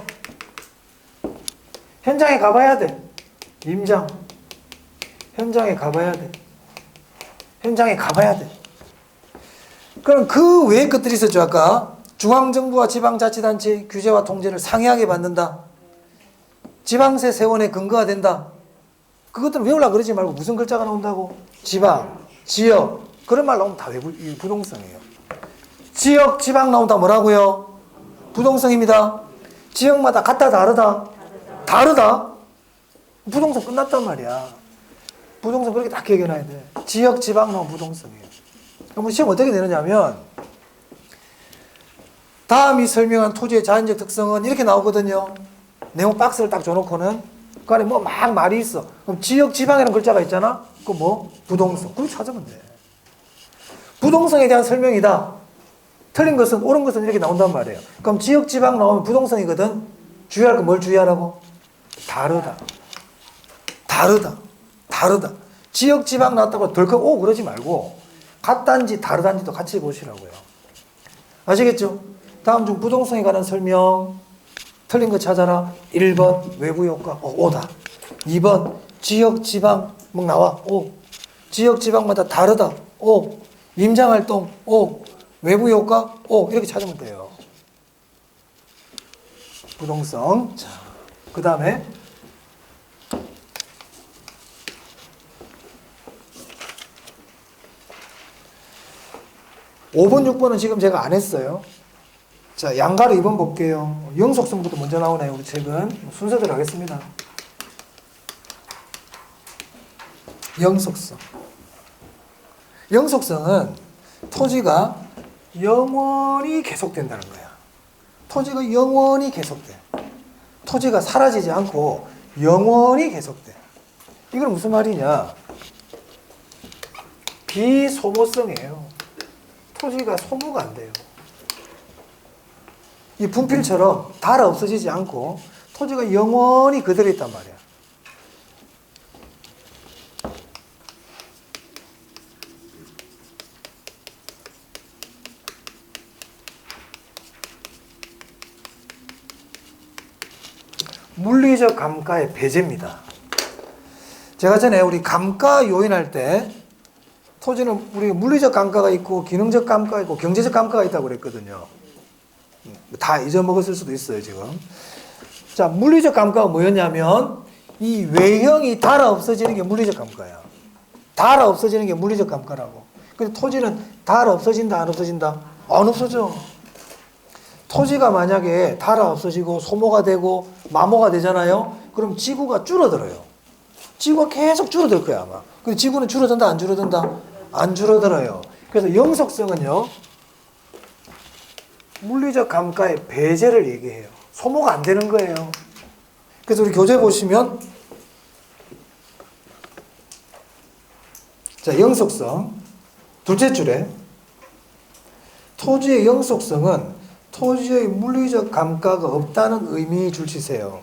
Speaker 1: 현장에 가봐야 돼. 임장. 현장에 가봐야 돼. 현장에 가봐야 돼. 그럼 그 외의 것들이 있었죠, 아까. 중앙정부와 지방자치단체 규제와 통제를 상이하게 받는다. 지방세 세원에 근거가 된다. 그것들은 외우려고 그러지 말고 무슨 글자가 나온다고? 지방, 지역. 그런 말 나오면 다 외부, 부동성이에요. 지역, 지방 나온다 뭐라고요? 부동성입니다. 지역마다 같다, 다르다? 다르다? 부동성 끝났단 말이야. 부동성 그렇게 딱 기억해놔야 돼. 지역, 지방 나오면 부동성이에요. 그럼 시험 어떻게 되느냐면 다음이 설명한 토지의 자연적 특성은 이렇게 나오거든요. 내용 박스를 딱 줘놓고는 그 안에 뭐 막 말이 있어. 그럼 지역, 지방이라는 글자가 있잖아. 그 뭐? 부동성. 그걸 찾으면 돼. 부동성에 대한 설명이다. 틀린 것은, 옳은 것은 이렇게 나온단 말이에요. 그럼 지역, 지방 나오면 부동성이거든. 주의할 건 뭘 주의하라고? 다르다. 다르다. 다르다. 지역, 지방 나왔다고 덜컥 오 그러지 말고 같단지 다르단지도 같이 보시라고요. 아시겠죠? 다음 중 부동성에 관한 설명. 틀린 거 찾아라. 1번 외부 효과. 오다. 2번 지역, 지방 막 나와. 오. 지역, 지방마다 다르다. 오. 임장활동. 오. 외부 효과. 오. 이렇게 찾으면 돼요. 부동성. 자, 그 다음에 5번, 6번은 지금 제가 안 했어요. 자, 양가로 2번 볼게요. 영속성부터 먼저 나오네요. 우리 책은. 순서대로 하겠습니다. 영속성. 영속성은 토지가 영원히 계속된다는 거야. 토지가 영원히 계속돼. 토지가 사라지지 않고 영원히 계속돼. 이건 무슨 말이냐? 비소모성이에요. 토지가 소모가 안 돼요. 이 분필처럼 닳아 없어지지 않고 토지가 영원히 그대로 있단 말이야. 물리적 감가의 배제입니다. 제가 전에 우리 감가 요인할 때 토지는 우리 물리적 감가가 있고 기능적 감가가 있고 경제적 감가가 있다고 그랬거든요. 다 잊어먹었을 수도 있어요, 지금. 자, 물리적 감가가 뭐였냐면 이 외형이 닳아 없어지는 게 물리적 감가야. 닳아 없어지는 게 물리적 감가라고. 근데 토지는 닳아 없어진다, 안 없어진다? 안 없어져. 토지가 만약에 닳아 없어지고 소모가 되고 마모가 되잖아요. 그럼 지구가 줄어들어요. 지구가 계속 줄어들 거야, 아마. 근데 지구는 줄어든다, 안 줄어든다? 안 줄어들어요. 그래서 영속성은요, 물리적 감가의 배제를 얘기해요. 소모가 안 되는 거예요. 그래서 우리 교재 보시면, 자, 영속성. 둘째 줄에, 토지의 영속성은 토지의 물리적 감가가 없다는 의미 줄치세요.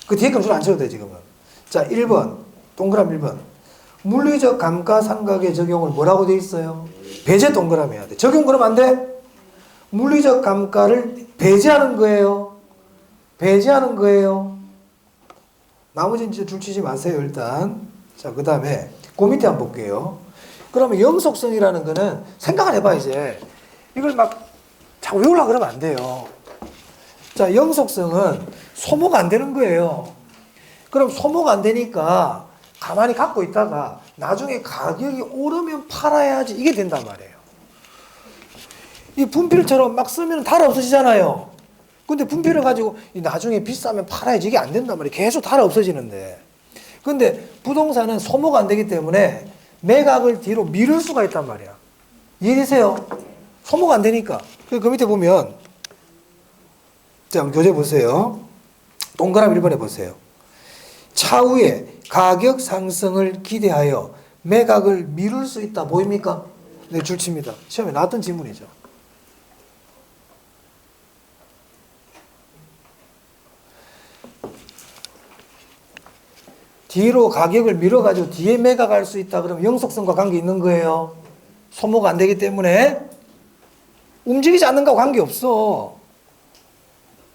Speaker 1: 그 뒤에 건 줄 안 쳐도 돼, 지금은. 자, 1번. 동그라미 1번. 물리적 감가상각의 적용을 뭐라고 돼 있어요? 배제 동그라미 해야 돼. 적용 그러면 안 돼? 물리적 감가를 배제하는 거예요. 배제하는 거예요. 나머지는 진짜 줄치지 마세요, 일단. 자, 그 다음에 그 밑에 한번 볼게요. 그러면 영속성이라는 거는 생각을 해봐, 이제. 이걸 막 자꾸 외우려고 그러면 안 돼요. 자, 영속성은 소모가 안 되는 거예요. 그럼 소모가 안 되니까 가만히 갖고 있다가 나중에 가격이 오르면 팔아야지 이게 된단 말이에요. 이 분필처럼 막 쓰면 닳아 없어지잖아요. 근데 분필을 가지고 나중에 비싸면 팔아야지 이게 안 된단 말이에요. 계속 닳아 없어지는데. 근데 부동산은 소모가 안 되기 때문에 매각을 뒤로 미룰 수가 있단 말이야. 이해되세요? 소모가 안 되니까. 그 밑에 보면, 자, 교재 보세요. 동그라미 1번에 보세요. 차후에 가격 상승을 기대하여 매각을 미룰 수 있다. 보입니까? 네, 줄칩니다. 시험에 나왔던 질문이죠. 뒤로 가격을 밀어가지고 뒤에 매각할 수 있다. 그러면 영속성과 관계 있는 거예요. 소모가 안 되기 때문에 움직이지 않는 거와 관계없어.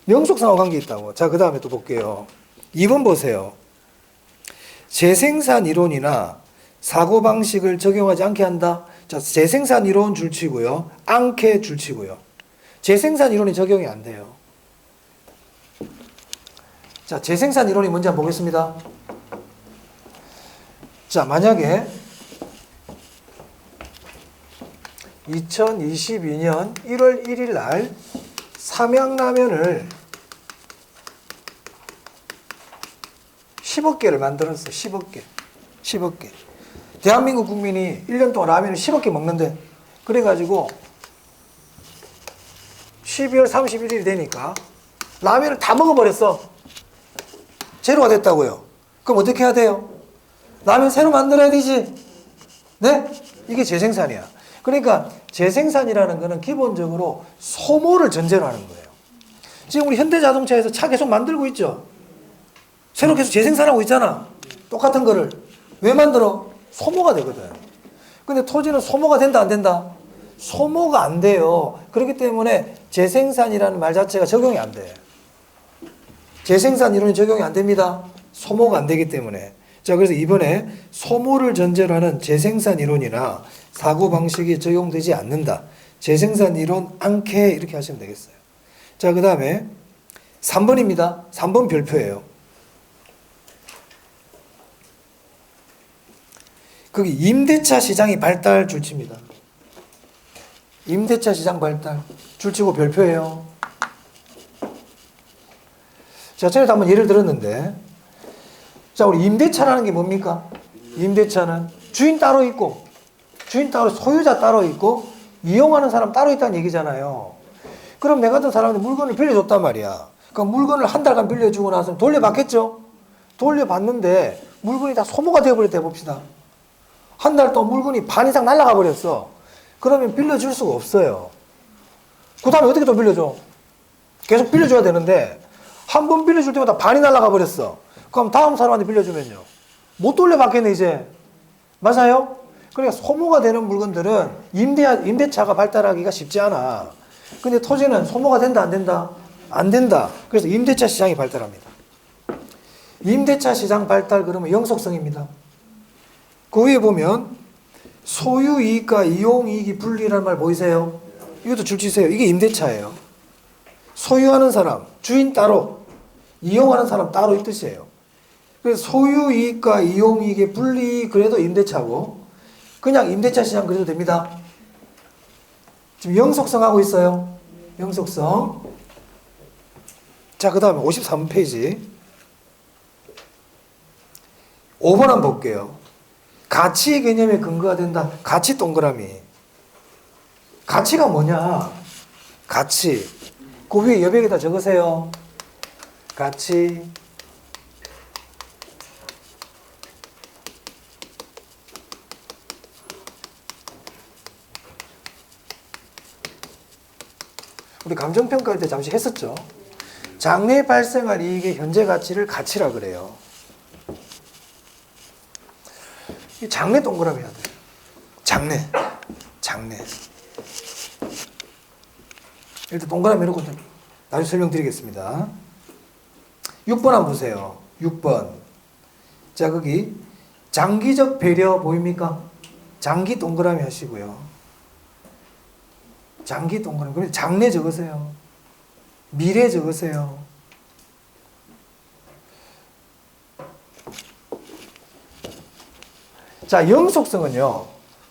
Speaker 1: 영속성과 관계 있다고. 자, 그 다음에 또 볼게요. 2번 보세요. 재생산 이론이나 사고방식을 적용하지 않게 한다. 자, 재생산 이론 줄치고요. 않게 줄치고요. 재생산 이론이 적용이 안 돼요. 자, 재생산 이론이 뭔지 한번 보겠습니다. 자, 만약에 2022년 1월 1일 날 삼양라면을 10억 개를 만들었어. 10억 개. 10억 개. 대한민국 국민이 1년 동안 라면을 10억 개 먹는데, 그래가지고 12월 31일이 되니까 라면을 다 먹어버렸어. 제로가 됐다고요. 그럼 어떻게 해야 돼요? 라면 새로 만들어야 되지. 네? 이게 재생산이야. 그러니까 재생산이라는 거는 기본적으로 소모를 전제로 하는 거예요. 지금 우리 현대자동차에서 차 계속 만들고 있죠. 새로 계속 재생산하고 있잖아. 똑같은 거를. 왜 만들어? 소모가 되거든. 근데 토지는 소모가 된다, 안 된다? 소모가 안 돼요. 그렇기 때문에 재생산이라는 말 자체가 적용이 안 돼. 재생산 이론이 적용이 안 됩니다. 소모가 안 되기 때문에. 자, 그래서 이번에 소모를 전제로 하는 재생산 이론이나 사고방식이 적용되지 않는다. 재생산 이론 않게 이렇게 하시면 되겠어요. 자, 그 다음에 3번입니다. 3번 별표예요. 거기 임대차 시장이 발달 줄칩니다. 임대차 시장 발달 줄치고 별표예요. 자, 전에도 한번 예를 들었는데, 자, 우리 임대차라는 게 뭡니까? 임대차는 주인 따로 있고, 주인 따로, 소유자 따로 있고, 이용하는 사람 따로 있다는 얘기잖아요. 그럼 내 같은 사람한테 물건을 빌려줬단 말이야. 그럼 물건을 한 달간 빌려주고 나서 돌려받겠죠? 돌려받는데 물건이 다 소모가 되어버렸다 해봅시다. 한 달 동안 물건이 반 이상 날아가 버렸어. 그러면 빌려줄 수가 없어요. 그 다음에 어떻게 또 빌려줘? 계속 빌려줘야 되는데 한 번 빌려줄 때마다 반이 날아가 버렸어. 그럼 다음 사람한테 빌려주면요, 못 돌려받겠네 이제. 맞아요? 그러니까 소모가 되는 물건들은 임대차가 발달하기가 쉽지 않아. 근데 토지는 소모가 된다, 안 된다? 안 된다. 그래서 임대차 시장이 발달합니다. 임대차 시장 발달 그러면 영속성입니다. 그 위에 보면 소유이익과 이용이익이 분리라는 말 보이세요? 이것도 줄치세요. 이게 임대차예요. 소유하는 사람, 주인 따로, 이용하는 사람 따로 이 뜻이에요. 그래서 소유이익과 이용이익의 분리 그래도 임대차고 그냥 임대차 시장 그래도 됩니다. 지금 영속성 하고 있어요. 영속성. 자, 그 다음에 53페이지 5번 한번 볼게요. 가치 개념의 근거가 된다. 가치 동그라미. 가치가 뭐냐? 가치. 그 위에 여백에다 적으세요. 가치. 우리 감정평가할 때 잠시 했었죠. 장래에 발생할 이익의 현재 가치를 가치라 그래요. 이 장래 동그라미 해야 돼요. 장래. 일단 동그라미 해놓고 나중에 설명드리겠습니다. 6번 한번 보세요. 6번. 자, 거기 장기적 배려 보입니까? 장기 동그라미 하시고요. 장기 동그라미. 그럼 장래 적으세요. 미래 적으세요. 자, 영속성은요,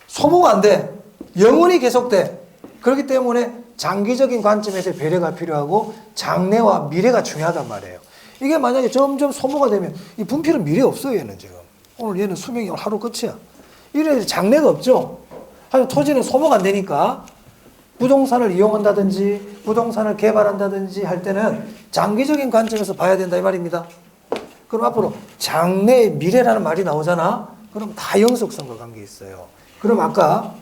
Speaker 1: 소모가 안 돼. 영원히 계속돼. 그렇기 때문에 장기적인 관점에서 배려가 필요하고 장래와 미래가 중요하단 말이에요. 이게 만약에 점점 소모가 되면 이 분필은 미래 없어요, 얘는 지금. 오늘 얘는 수명이 하루 끝이야. 이래 장래가 없죠. 하지만 토지는 소모가 안 되니까 부동산을 이용한다든지 부동산을 개발한다든지 할 때는 장기적인 관점에서 봐야 된다 이 말입니다. 그럼 앞으로 장래 미래라는 말이 나오잖아. 그럼 다 영속성과 관계 있어요. 그럼 아까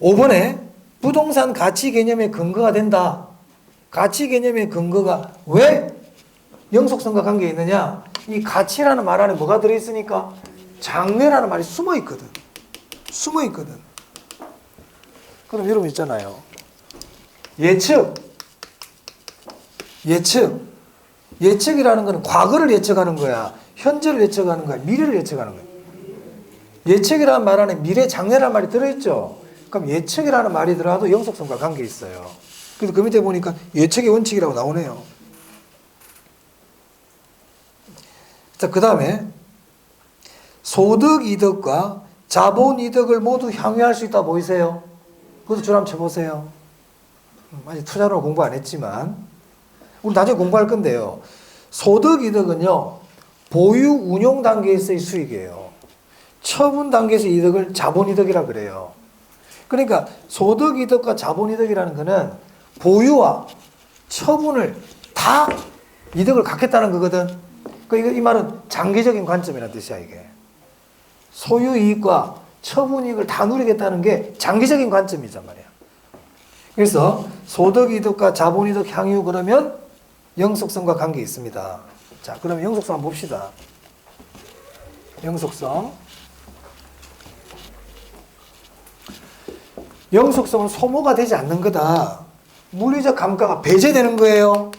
Speaker 1: 5번에 부동산 가치 개념의 근거가 된다. 가치 개념의 근거가 왜 영속성과 관계 있느냐? 이 가치라는 말 안에 뭐가 들어있으니까 장래라는 말이 숨어 있거든. 그럼 여러분 있잖아요. 예측이라는 거는 과거를 예측하는 거야. 현재를 예측하는 거야. 미래를 예측하는 거야. 예측이라는 말 안에 미래, 장래라는 말이 들어있죠. 그럼 예측이라는 말이 들어가도 영속성과 관계 있어요. 그래서 그 밑에 보니까 예측의 원칙이라고 나오네요. 자, 그 다음에 소득 이득과 자본 이득을 모두 향유할 수 있다 보이세요? 그것도 줄 한번 쳐보세요. 아직 투자로 공부 안 했지만 우리 나중에 공부할 건데요. 소득 이득은요, 보유 운용 단계에서의 수익이에요. 처분 단계에서 이득을 자본 이득이라 그래요. 그러니까 소득 이득과 자본 이득이라는 거는 보유와 처분을 다 이득을 갖겠다는 거거든. 이 말은 장기적인 관점이라는 뜻이야, 이게. 소유 이익과 처분 이익을 다 누리겠다는 게 장기적인 관점이란 말이야. 그래서 소득 이득과 자본 이득 향유 그러면 영속성과 관계 있습니다. 자, 그러면 영속성 한번 봅시다. 영속성은 소모가 되지 않는 거다. 물리적 감가가 배제되는 거예요.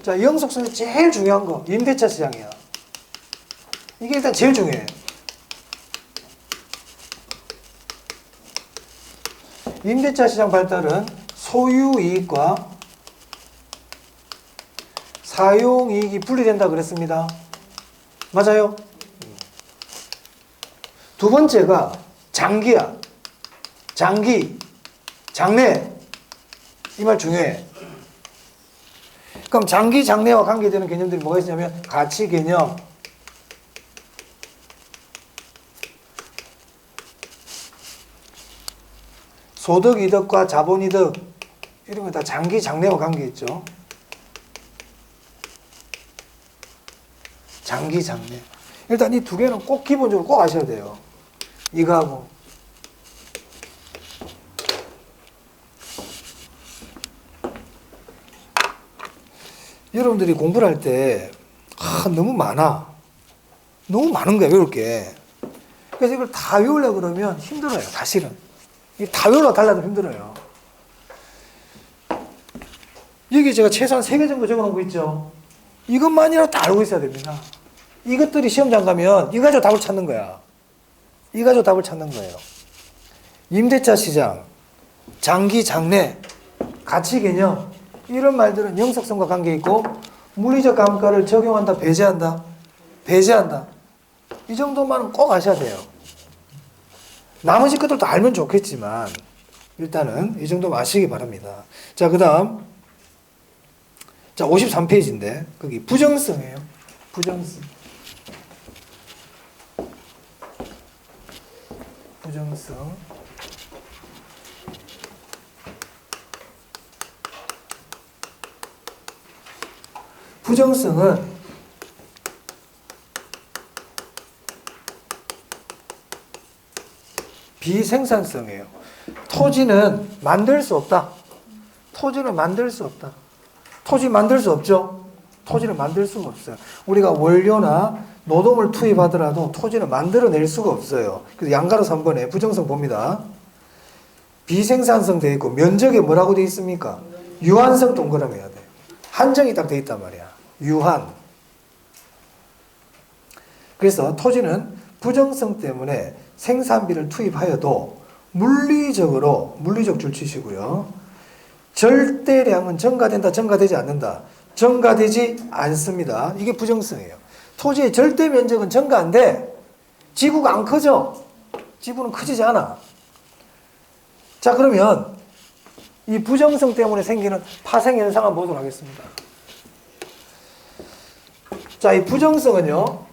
Speaker 1: 자, 영속성이 제일 중요한 거 임대차 시장이야. 이게 일단 제일 중요해. 임대차 시장 발달은 소유이익과 사용이익이 분리된다 그랬습니다. 맞아요? 두 번째가 장기야. 장래. 이 말 중요해. 그럼 장기, 장래와 관계되는 개념들이 뭐가 있냐면 가치 개념, 소득 이득과 자본 이득, 이런 거 다 장기, 장래와 관계 있죠. 장기, 장래. 일단 이 두 개는 꼭 기본적으로 꼭 아셔야 돼요. 이거하고. 여러분들이 공부를 할 때 너무 많아. 너무 많은 거야, 외울 게. 그래서 이걸 다 외우려고 그러면 힘들어요, 사실은. 다 외우려고 달라도 힘들어요. 여기 제가 최소한 3개 정도 적어놓은 거 있죠. 이것만이라도 다 알고 있어야 됩니다. 이것들이 시험장 가면 이거 가지고 답을 찾는 거야. 이거 가지고 답을 찾는 거예요. 임대차 시장, 장기, 장래, 가치 개념 이런 말들은 영속성과 관계 있고 물리적 감가를 적용한다, 배제한다, 배제한다. 이 정도만 꼭 아셔야 돼요. 나머지 것들도 알면 좋겠지만 일단은 이 정도만 아시기 바랍니다. 자, 그 다음 자 53페이지인데 거기 부정성이에요. 부정성. 부정성. 부정성은 비생산성이에요. 토지는 만들 수 없다. 토지는 만들 수 없다. 토지 만들 수 없죠. 토지를 만들 수가 없어요. 우리가 원료나 노동을 투입하더라도 토지는 만들어낼 수가 없어요. 그래서 양가로 3번에 부정성 봅니다. 비생산성 되어 있고 면적에 뭐라고 되어 있습니까? 유한성 동그라미 해야 돼. 한정이 딱 되어 있단 말이야. 유한. 그래서 토지는 부정성 때문에 생산비를 투입하여도 물리적 줄치시고요. 절대량은 증가된다, 증가되지 않는다. 증가되지 않습니다. 이게 부정성이에요. 토지의 절대 면적은 증가 안 돼. 지구가 안 커져. 지구는 커지지 않아. 자, 그러면 이 부정성 때문에 생기는 파생 현상 한번 보도록 하겠습니다. 자, 이 부정성은요.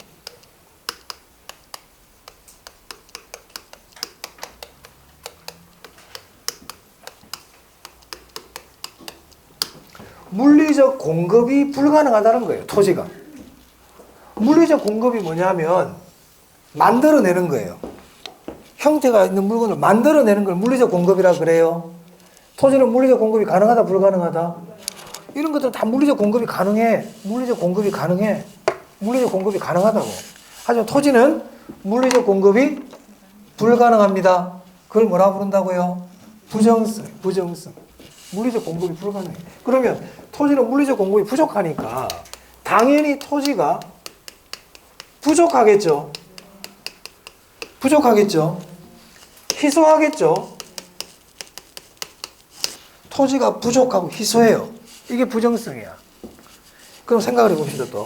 Speaker 1: 물리적 공급이 불가능하다는 거예요. 토지가. 물리적 공급이 뭐냐면 만들어내는 거예요. 형태가 있는 물건을 만들어내는 걸 물리적 공급이라 그래요. 토지는 물리적 공급이 가능하다, 불가능하다? 이런 것들은 다 물리적 공급이 가능해. 물리적 공급이 가능해. 물리적 공급이 가능하다고. 하지만 토지는 물리적 공급이 불가능합니다. 그걸 뭐라고 부른다고요? 부정성, 부정성. 물리적 공급이 불가능해. 그러면 토지는 물리적 공급이 부족하니까 당연히 토지가 부족하겠죠. 부족하겠죠. 희소하겠죠. 토지가 부족하고 희소해요. 이게 부정성이야. 그럼 생각을 해봅시다 또.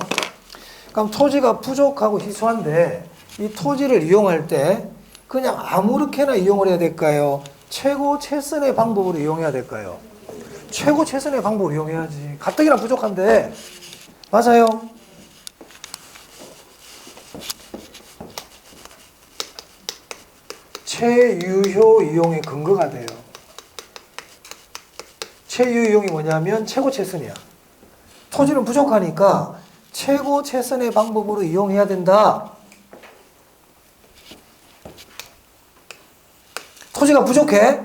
Speaker 1: 그럼 토지가 부족하고 희소한데 이 토지를 이용할 때 그냥 아무렇게나 이용을 해야 될까요? 최고 최선의 방법으로 이용해야 될까요? 최고 최선의 방법으로 이용해야지. 가뜩이나 부족한데. 맞아요? 최유효 이용의 근거가 돼요. 최유효 이용이 뭐냐면 최고 최선이야. 토지는 부족하니까 최고 최선의 방법으로 이용해야 된다. 토지가 부족해?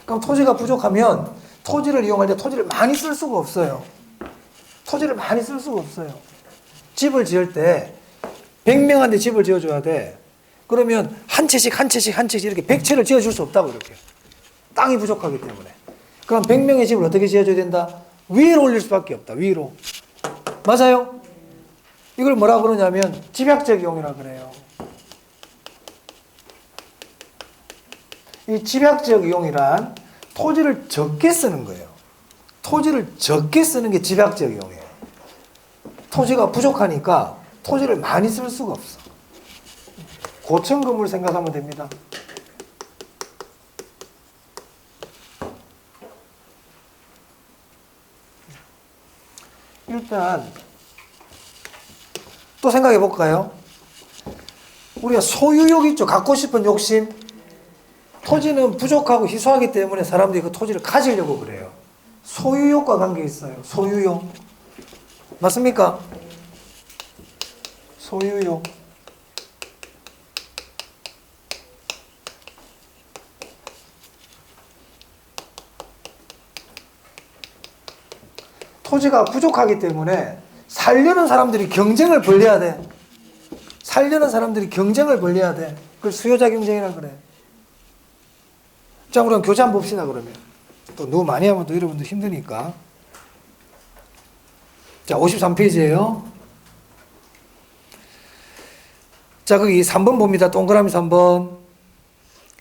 Speaker 1: 그럼 토지가 부족하면 토지를 이용할 때 토지를 많이 쓸 수가 없어요. 토지를 많이 쓸 수가 없어요. 집을 지을 때 100명한테 집을 지어줘야 돼. 그러면 한 채씩 이렇게 100채를 지어줄 수 없다고 이렇게. 땅이 부족하기 때문에. 그럼 100명의 집을 어떻게 지어줘야 된다? 위로 올릴 수밖에 없다. 위로. 맞아요? 이걸 뭐라고 그러냐면 집약적 이용이라 그래요. 이 집약적 이용이란 토지를 적게 쓰는 거예요. 토지를 적게 쓰는 게 집약적 이용이에요. 토지가 부족하니까 토지를 많이 쓸 수가 없어. 고층 건물 생각하면 됩니다. 일단 또 생각해 볼까요? 우리가 소유욕 있죠. 갖고 싶은 욕심. 토지는 부족하고 희소하기 때문에 사람들이 그 토지를 가지려고 그래요. 소유욕과 관계 있어요. 소유욕. 맞습니까? 소유욕. 토지가 부족하기 때문에 살려는 사람들이 경쟁을 벌려야 돼. 살려는 사람들이 경쟁을 벌려야 돼. 그걸 수요자 경쟁이라 그래. 자, 그럼 교재 한번 봅시다, 그러면. 또 너무 많이 하면 또 여러분들 힘드니까. 자, 53페이지예요. 자, 거기 3번 봅니다. 동그라미 3번.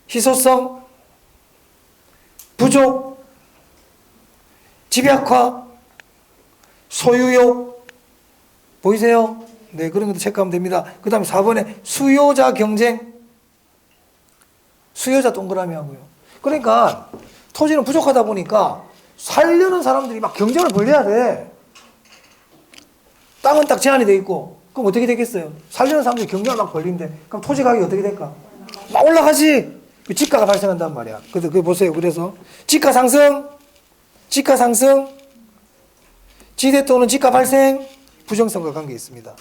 Speaker 1: 희소성, 부족, 집약화, 소유욕. 보이세요? 네, 그런 것도 체크하면 됩니다. 그 다음에 4번에 수요자 경쟁. 수요자 동그라미 하고요. 그러니까 토지는 부족하다 보니까 살려는 사람들이 막 경쟁을 벌려야 돼. 땅은 딱 제한이 돼 있고. 그럼 어떻게 되겠어요? 살려는 사람들이 경쟁을 막 벌린대. 그럼 토지 가격이 어떻게 될까? 막 올라가지. 지가가 발생한단 말이야. 그래서 그거 보세요. 그래서 지가 상승, 지가 상승, 지대 또는 지가 발생, 부정성과 관계 있습니다.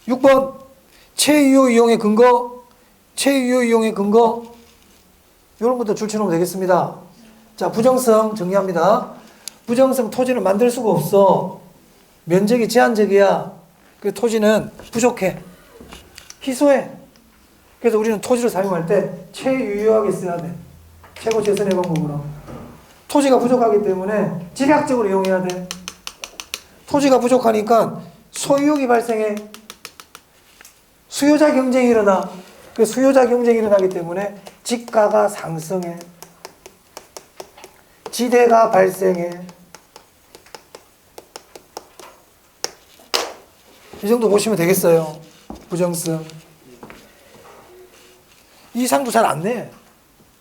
Speaker 1: 6번 채유효 이용의 근거, 채유효 이용의 근거. 이런 것도 줄쳐놓으면 되겠습니다. 자, 부정성 정리합니다. 부정성 토지는 만들 수가 없어. 면적이 제한적이야. 그 토지는 부족해. 희소해. 그래서 우리는 토지를 사용할 때 최유효하게 써야 돼. 최고 최선의 방법으로. 토지가 부족하기 때문에 집약적으로 이용해야 돼. 토지가 부족하니까 소유욕이 발생해. 수요자 경쟁이 일어나. 그 수요자 경쟁이 일어나기 때문에 지가가 상승해. 지대가 발생해. 이 정도 보시면 되겠어요. 부정성. 이상도 잘 안 내.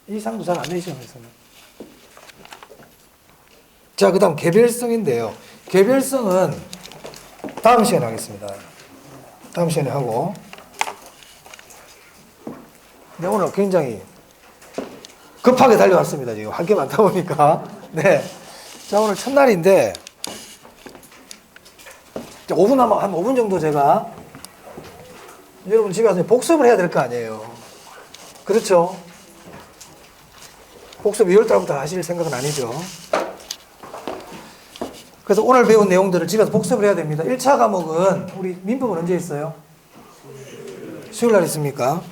Speaker 1: 이상도 잘 안 내, 시험에서는. 자, 그 다음 개별성인데요. 개별성은 다음 시간에 하겠습니다. 다음 시간에 하고. 네, 오늘 굉장히 급하게 달려왔습니다. 지금 할 게 많다 보니까. 네. 자, 오늘 첫날인데, 5분 남아, 한 5분 정도 제가 여러분 집에 가서 복습을 해야 될 거 아니에요. 그렇죠? 복습 2월달부터 하실 생각은 아니죠. 그래서 오늘 배운 내용들을 집에서 복습을 해야 됩니다. 1차 과목은 우리 민법은 언제 있어요? 수요일 날 있습니까?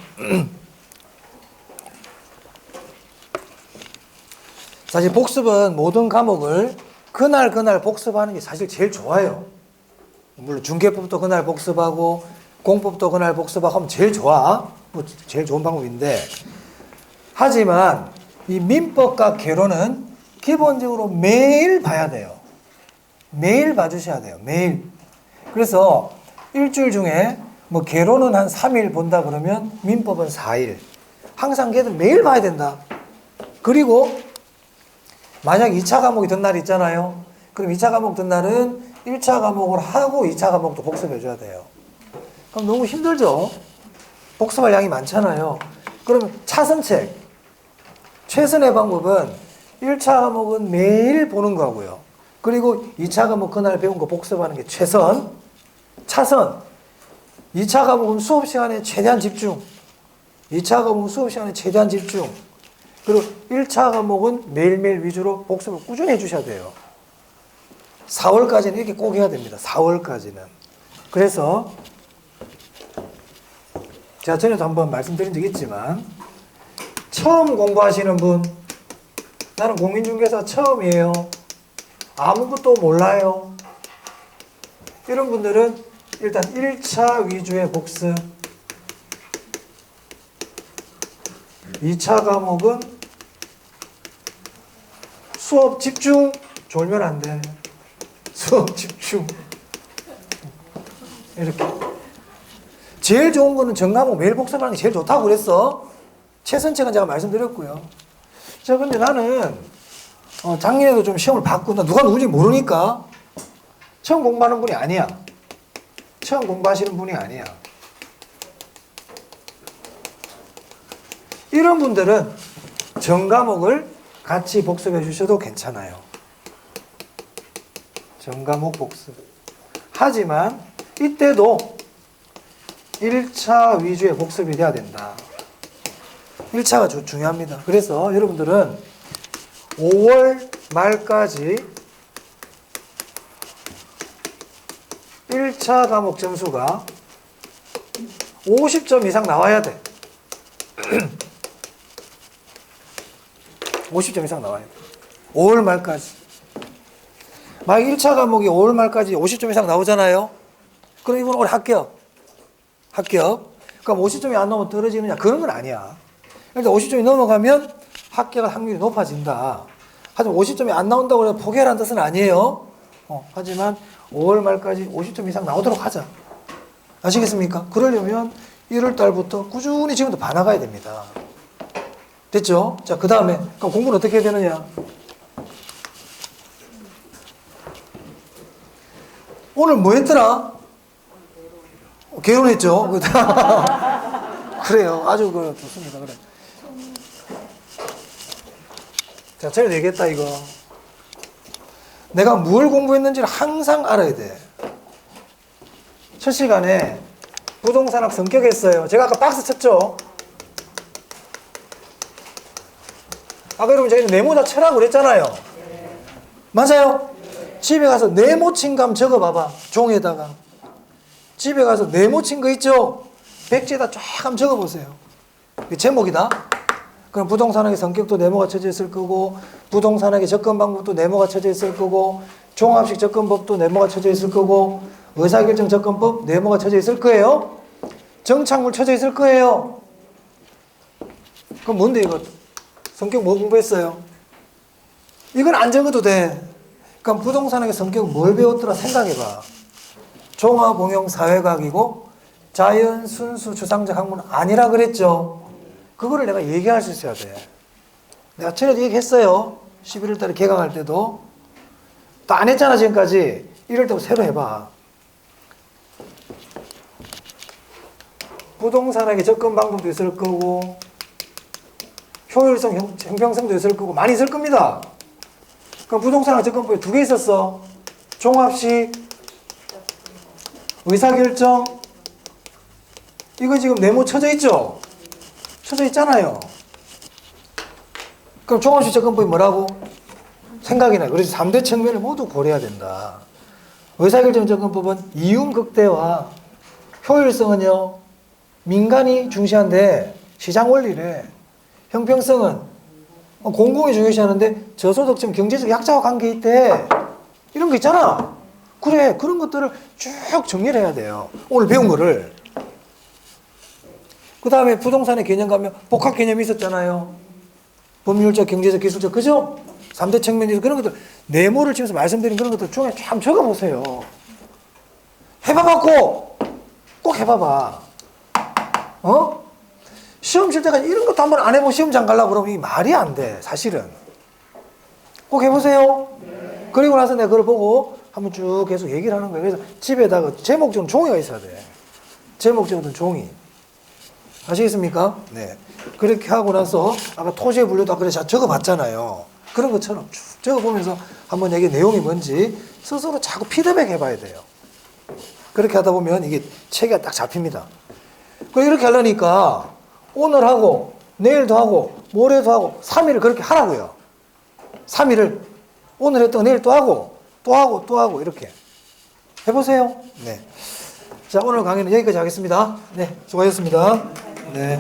Speaker 1: 사실 복습은 모든 과목을 그날 복습하는 게 사실 제일 좋아요. 물론 중개법도 그날 복습하고 공법도 그날 복습하고 하면 제일 좋아. 뭐 제일 좋은 방법인데, 하지만 이 민법과 개론은 기본적으로 매일 봐야 돼요. 매일 봐주셔야 돼요. 매일. 그래서 일주일 중에 뭐 개론은 한 3일 본다 그러면 민법은 4일. 항상 걔들 매일 봐야 된다. 그리고 만약 2차 과목이 든 날이 있잖아요. 그럼 2차 과목 든 날은 1차 과목을 하고 2차 과목도 복습해 줘야 돼요. 그럼 너무 힘들죠? 복습할 양이 많잖아요. 그러면 차선책. 최선의 방법은 1차 과목은 매일 보는 거고요. 그리고 2차 과목 그날 배운 거 복습하는 게 최선. 차선. 2차 과목은 수업 시간에 최대한 집중. 2차 과목은 수업 시간에 최대한 집중. 그리고 1차 과목은 매일매일 위주로 복습을 꾸준히 해주셔야 돼요. 4월까지는 이렇게 꼭 해야 됩니다. 4월까지는. 그래서 제가 전에도 한번 말씀드린 적이 있지만, 처음 공부하시는 분, 나는 공인중개사 처음이에요. 아무것도 몰라요. 이런 분들은 일단 1차 위주의 복습, 2차 과목은 수업 집중, 졸면 안 돼. 수업 집중. 이렇게. 제일 좋은 거는 전과목 매일 복습하는 게 제일 좋다고 그랬어. 최선책은 제가 말씀드렸고요. 자, 근데 나는 작년에도 좀 시험을 봤고, 나 누가 누군지 모르니까 처음 공부하는 분이 아니야. 처음 공부하시는 분이 아니야. 이런 분들은 전과목을 같이 복습해 주셔도 괜찮아요. 전과목 복습. 하지만 이때도 1차 위주의 복습이 돼야 된다. 1차가 중요합니다. 그래서 여러분들은 5월 말까지 1차 과목 점수가 50점 이상 나와야 돼. 50점 이상 나와야 돼. 5월 말까지. 만약 1차 과목이 5월 말까지 50점 이상 나오잖아요. 그럼 이분 올해 합격. 합격. 그럼 50점이 안 넘으면 떨어지느냐? 그런 건 아니야. 일단 50점이 넘어가면 합격할 확률이 높아진다. 하지만 50점이 안 나온다고 해서 포기하라는 뜻은 아니에요. 하지만 5월 말까지 50점 이상 나오도록 하자. 아시겠습니까? 그러려면 1월 달부터 꾸준히 지금부터 봐나가야 됩니다. 됐죠? 자, 그 다음에 그럼 공부는 어떻게 해야 되느냐? 오늘 뭐 했더라? 결혼했죠? 그래요. 아주 좋습니다. 그래. 자, 제가 얘기했다, 이거. 내가 뭘 공부했는지를 항상 알아야 돼. 첫 시간에 부동산학 성격 했어요. 제가 아까 박스 쳤죠? 아까 여러분 저희는 네모다 쳐라고 그랬잖아요. 맞아요? 집에 가서 네모 친 감 적어봐봐. 종에다가. 집에 가서 네모 친 거 있죠? 백지에다 쫙 한번 적어보세요. 이게 제목이다. 그럼 부동산학의 성격도 네모가 쳐져 있을 거고, 부동산학의 접근 방법도 네모가 쳐져 있을 거고, 종합식 접근법도 네모가 쳐져 있을 거고, 의사결정 접근법 네모가 쳐져 있을 거예요. 정착물 쳐져 있을 거예요. 그럼 뭔데 이거? 성격 뭐 공부했어요? 이건 안 적어도 돼. 그럼 부동산학의 성격 뭘 배웠더라 생각해봐. 종합응용 사회과학이고 자연 순수 추상적 학문은 아니라 그랬죠. 그거를 내가 얘기할 수 있어야 돼. 내가 전에도 얘기했어요. 11월 달에 개강할 때도. 또 안 했잖아 지금까지. 1월 때부터 새로 해봐. 부동산학의 접근 방법도 있을 거고 효율성, 형평성도 있을 거고 많이 있을 겁니다. 그럼 부동산학 접근법에 2개 있었어. 종합식, 의사결정. 이거 지금 네모 쳐져 있죠? 쳐져 있잖아요. 그럼 종합식 접근법이 뭐라고? 생각이 나요. 그래서 3대 측면을 모두 고려해야 된다. 의사결정 접근법은 이윤 극대화, 효율성은요 민간이 중시한데 시장 원리래. 형평성은 공공이 중요시하는데 저소득층 경제적 약자와 관계 있대. 이런 거 있잖아. 그래, 그런 것들을 쭉 정리를 해야 돼요. 오늘 배운 거를. 그 다음에 부동산의 개념 가면 복합 개념이 있었잖아요. 법률적, 경제적, 기술적, 그죠? 3대 측면에서 그런 것들, 네모를 치면서 말씀드린 그런 것들 중에 참 적어보세요. 해봐봤고, 꼭 해봐봐. 시험 칠 때까지 이런 것도 한번 안 해보고 시험장 가려고 그러면 이게 말이 안 돼, 사실은. 꼭 해보세요. 네. 그리고 나서 내가 그걸 보고 한번 쭉 계속 얘기를 하는 거예요. 그래서 집에다가 제목적으로 종이가 있어야 돼. 제목적으로 종이. 아시겠습니까? 네. 그렇게 하고 나서 아까 토지의 분류도 아까 적어봤잖아요. 그런 것처럼 쭉 적어보면서 한번 이게 내용이 뭔지 스스로 자꾸 피드백 해봐야 돼요. 그렇게 하다 보면 이게 체계가 딱 잡힙니다. 이렇게 하려니까 오늘 하고 내일도 하고 모레도 하고 3일을 그렇게 하라고요. 3일을 오늘 했던 거 내일 또 하고 또 하고 또 하고 이렇게 해보세요. 네. 자, 오늘 강의는 여기까지 하겠습니다. 네, 수고하셨습니다. 네.